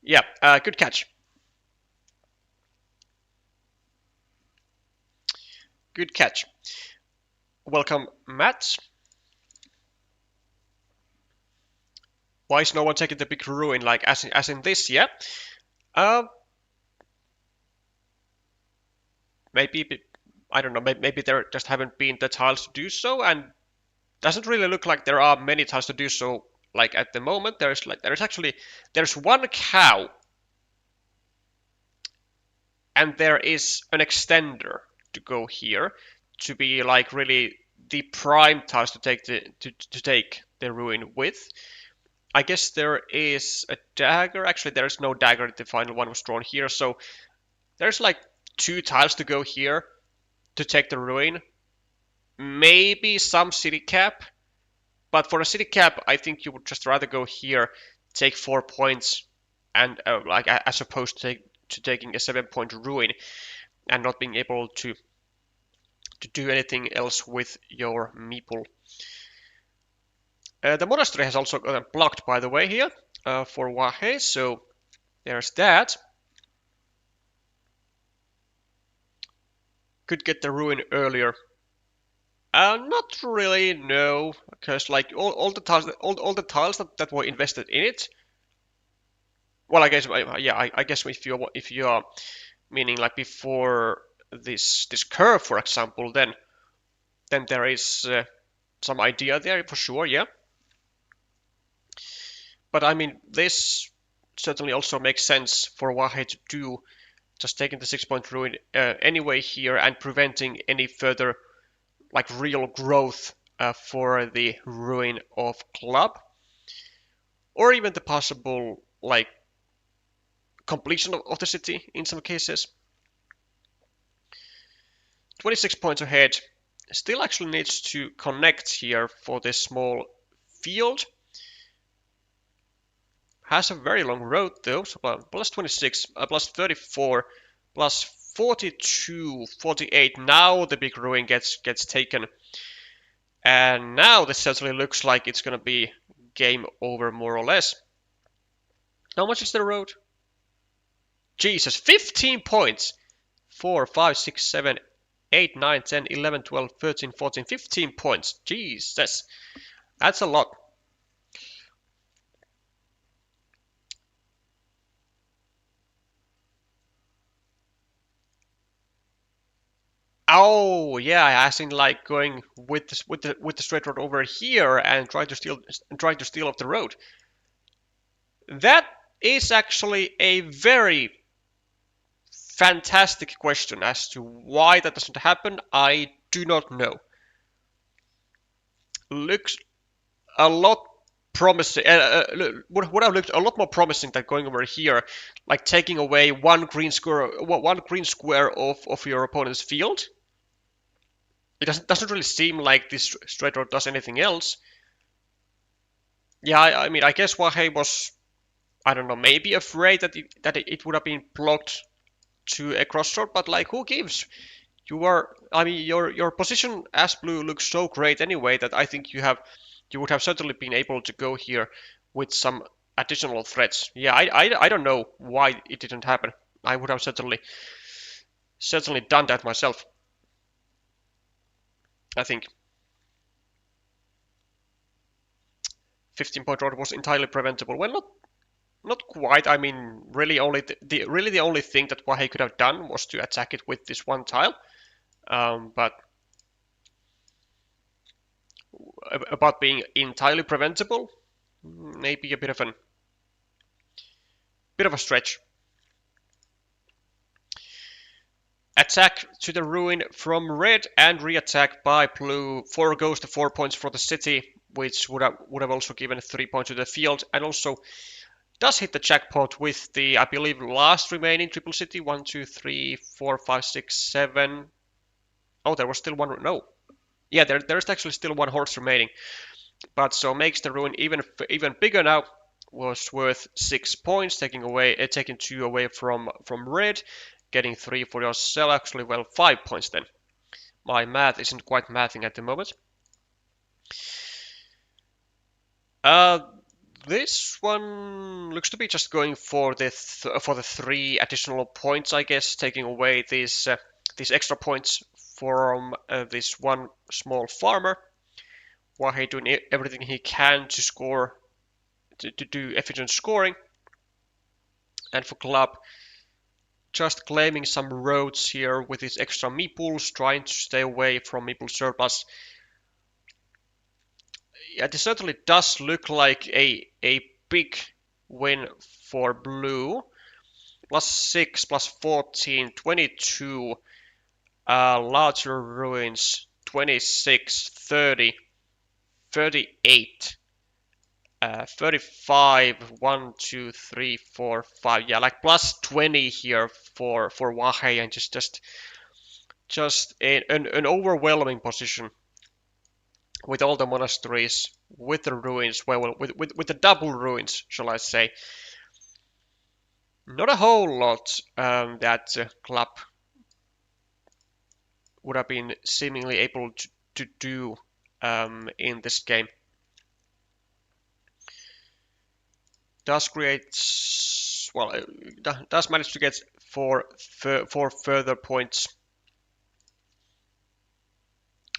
Yeah, good catch. Good catch. Welcome, Matt. Why is no one taking the big ruin, like as in this? Yeah. Maybe, I don't know. Maybe there just haven't been the tiles to do so, and doesn't really look like there are many tiles to do so. Like at the moment, there's 1 cow, and there is an extender to go here to be like really the prime tiles to take the ruin with. I guess there is a dagger. Actually, there is no dagger. The final one was drawn here, so there's like 2 tiles to go here to take the ruin. Maybe some city cap, but for a city cap, I think you would just rather go here, take 4 points, and like as opposed to taking a 7-point ruin and not being able to do anything else with your meeple. The monastery has also gotten blocked, by the way, here for wahei, so There's that. Could get the ruin earlier. Not really, no, because like all the tiles, all the tiles that were invested in it. Well, I guess yeah, I guess if you are meaning like before this curve, for example, then there is some idea there for sure, yeah. But I mean, this certainly also makes sense for wahei to do, just taking the 6-point ruin anyway here and preventing any further like real growth for the ruin of club, or even the possible like completion of the city in some cases. 26 points ahead. Still actually needs to connect here for this small field. Has a very long road though, so plus 26, plus 34, plus 42, 48. Now the big ruin gets taken. And now this certainly looks like it's gonna be game over more or less. How much is the road? Jesus, 15 points. 4, 5, 6, 7, 8, 9, 10, 11, 12, 13, 14, 15 points. Jesus, that's a lot. Oh yeah, as in like going with the straight road over here and trying to steal off the road. That is actually a very fantastic question as to why that doesn't happen. I do not know. Looks a lot promising. Would have looked a lot more promising than going over here, like taking away one green square of your opponent's field. It doesn't really seem like this straight road does anything else. Yeah, I mean, I guess wahei was, I don't know, maybe afraid that it would have been blocked to a crossroad, but like, who gives? I mean, your position as blue looks so great anyway that I think you would have certainly been able to go here with some additional threats. Yeah, I don't know why it didn't happen. I would have certainly done that myself, I think. 15-point road was entirely preventable. Well, not quite. I mean, really the only thing that wahei could have done was to attack it with this one tile. But about being entirely preventable, maybe a bit of a stretch. Attack to the ruin from red and re-attack by blue. 4 goes to 4 points for the city, which would have also given 3 points to the field, and also does hit the jackpot with the, I believe, last remaining triple city. 1, 2, 3, 4, 5, 6, 7. Oh, there was still one. No, yeah, there's actually still one horse remaining, but so makes the ruin even bigger now. Was worth 6 points, taking 2 away from red, getting 3 for yourself. Actually, well, 5 points then. My math isn't quite mathing at the moment. This one looks to be just going for the 3 additional points, I guess, taking away these extra points from this one small farmer. wahei doing everything he can to score, to do efficient scoring, and for club, just claiming some roads here with his extra meeples, trying to stay away from meeple surplus. Yeah, this certainly does look like a big win for blue. Plus 6, plus 14, 22. Larger ruins, 26, 30, 38, 35, 1, 2, 3, 4, 5. Yeah, like plus 20 here for wahei, and just an overwhelming position with all the monasteries, with the ruins, well, with the double ruins, shall I say. Not a whole lot that club would have been seemingly able to do in this game. Does create well, does manage to get four further points,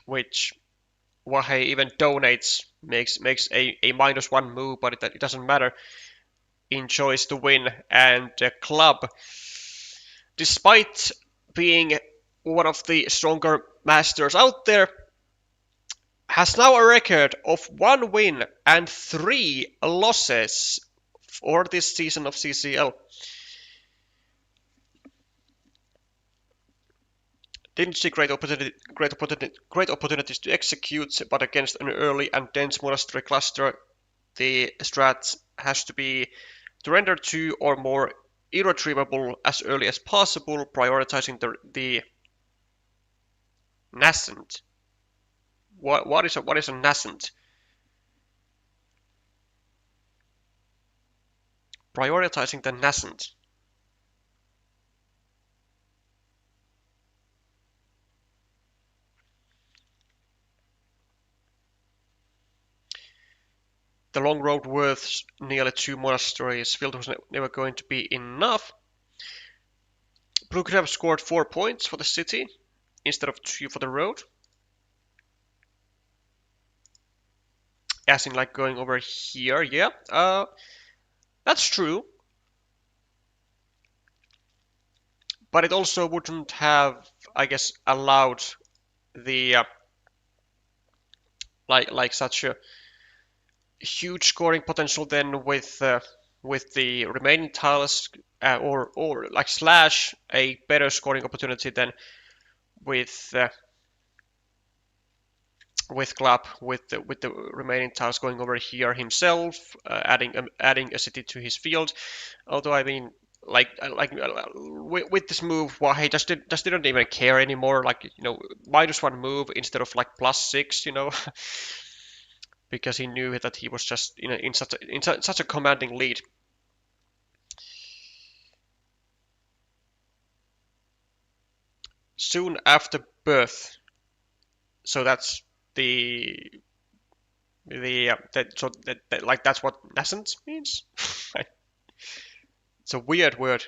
which wahei even donates, makes a -1 move, but it doesn't matter. Enjoys the win, and the club, despite being one of the stronger masters out there, has now a record of 1 win and 3 losses for this season of CCL. Didn't see great opportunities to execute, but against an early and dense monastery cluster, the strat has to be to render 2 or more irretrievable as early as possible, prioritizing the nascent. What is a nascent? Prioritizing the nascent. The long road worth nearly 2 monasteries. Field was never going to be enough. Blue could have scored 4 points for the city instead of 2 for the road. As in like going over here, yeah. That's true. But it also wouldn't have, I guess, allowed the like such a huge scoring potential then with the remaining tiles, or like slash a better scoring opportunity than with Club, with the remaining tiles going over here himself, adding a city to his field. Although I mean, with this move, wahei just didn't even care anymore. Like, -1 move instead of like +6, because he knew that he was just in such a commanding lead. Soon after birth. So that's that's what nascent means. It's a weird word.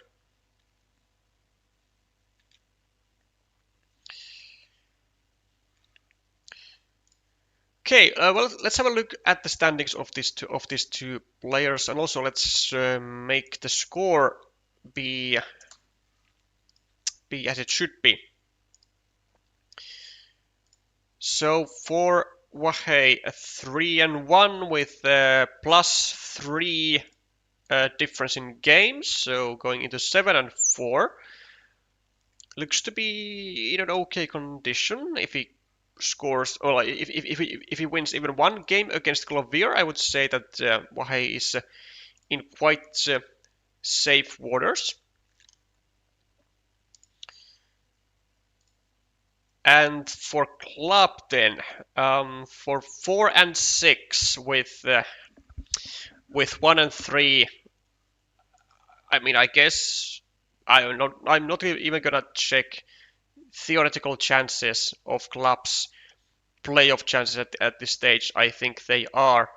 Okay, well, let's have a look at the standings of these two players, and also let's make the score be as it should be. So for wahei, a 3-1 with +3 difference in games, so going into 7-4. Looks to be in an okay condition. If he scores, or like, if he wins even 1 game against Clovier, I would say that wahei is in quite safe waters. And for Club then, for 4-6 with 1-3, I mean, I guess I'm not even gonna check theoretical chances of Club's playoff chances at this stage. I think they are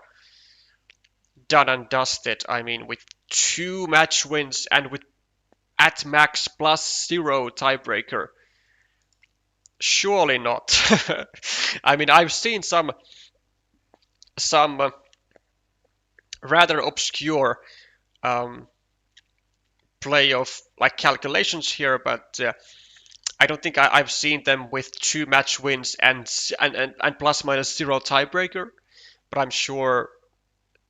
done and dusted. I mean, with 2 match wins and with at max +0 tiebreaker. Surely not. I mean, I've seen some rather obscure playoff like calculations here, but I don't think I've seen them with 2 match wins and +/- 0 tiebreaker. But I'm sure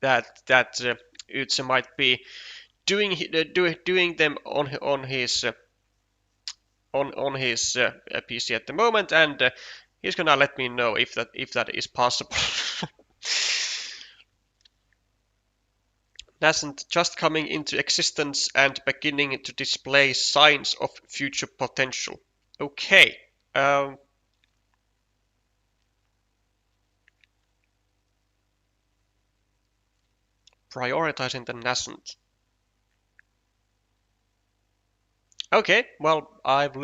that Utse might be doing them on his PC at the moment, and he's gonna let me know if that is possible. Nascent just coming into existence and beginning to display signs of future potential. Okay. Prioritizing the nascent. Okay, well, I've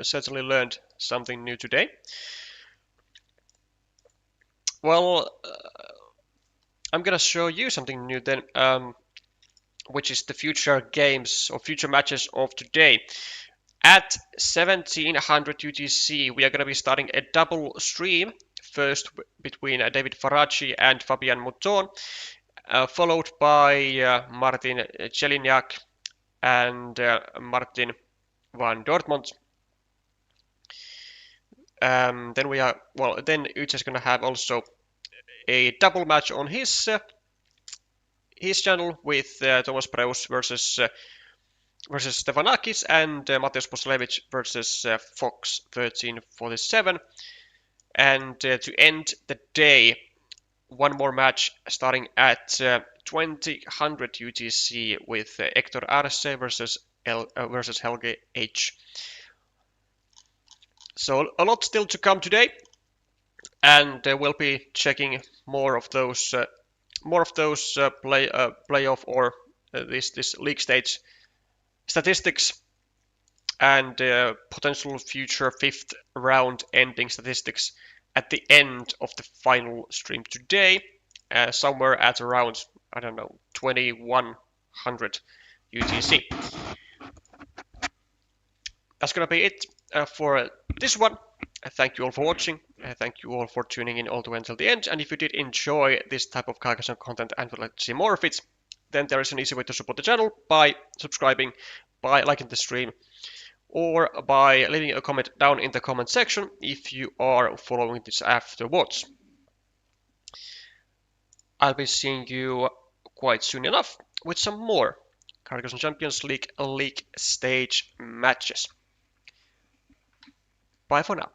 certainly learned something new today. Well, I'm gonna show you something new then. which is the future games or future matches of today. At 1700 UTC, we are going to be starting a double stream. First between David Faraci and Fabian Mouton, followed by Martin Jelinek and Martin van Dortmund. Then we are Then Uche is going to have also a double match on his channel with Thomas Preus versus Stefanakis and Mateusz Poslevich versus Fox 1347. And to end the day, one more match starting at 2000 UTC with Hector Arce versus Helge H. So a lot still to come today, and we'll be checking more of those playoff or this league stage statistics and potential future fifth round ending statistics at the end of the final stream today, somewhere at around, I don't know, 2100 UTC. That's gonna be it for this one. Thank you all for watching. Thank you all for tuning in all the way until the end. And if you did enjoy this type of Carcassonne content and would like to see more of it, then there is an easy way to support the channel by subscribing, by liking the stream, or by leaving a comment down in the comment section if you are following this afterwards. I'll be seeing you quite soon enough with some more Carcassonne Champions League stage matches. Bye for now.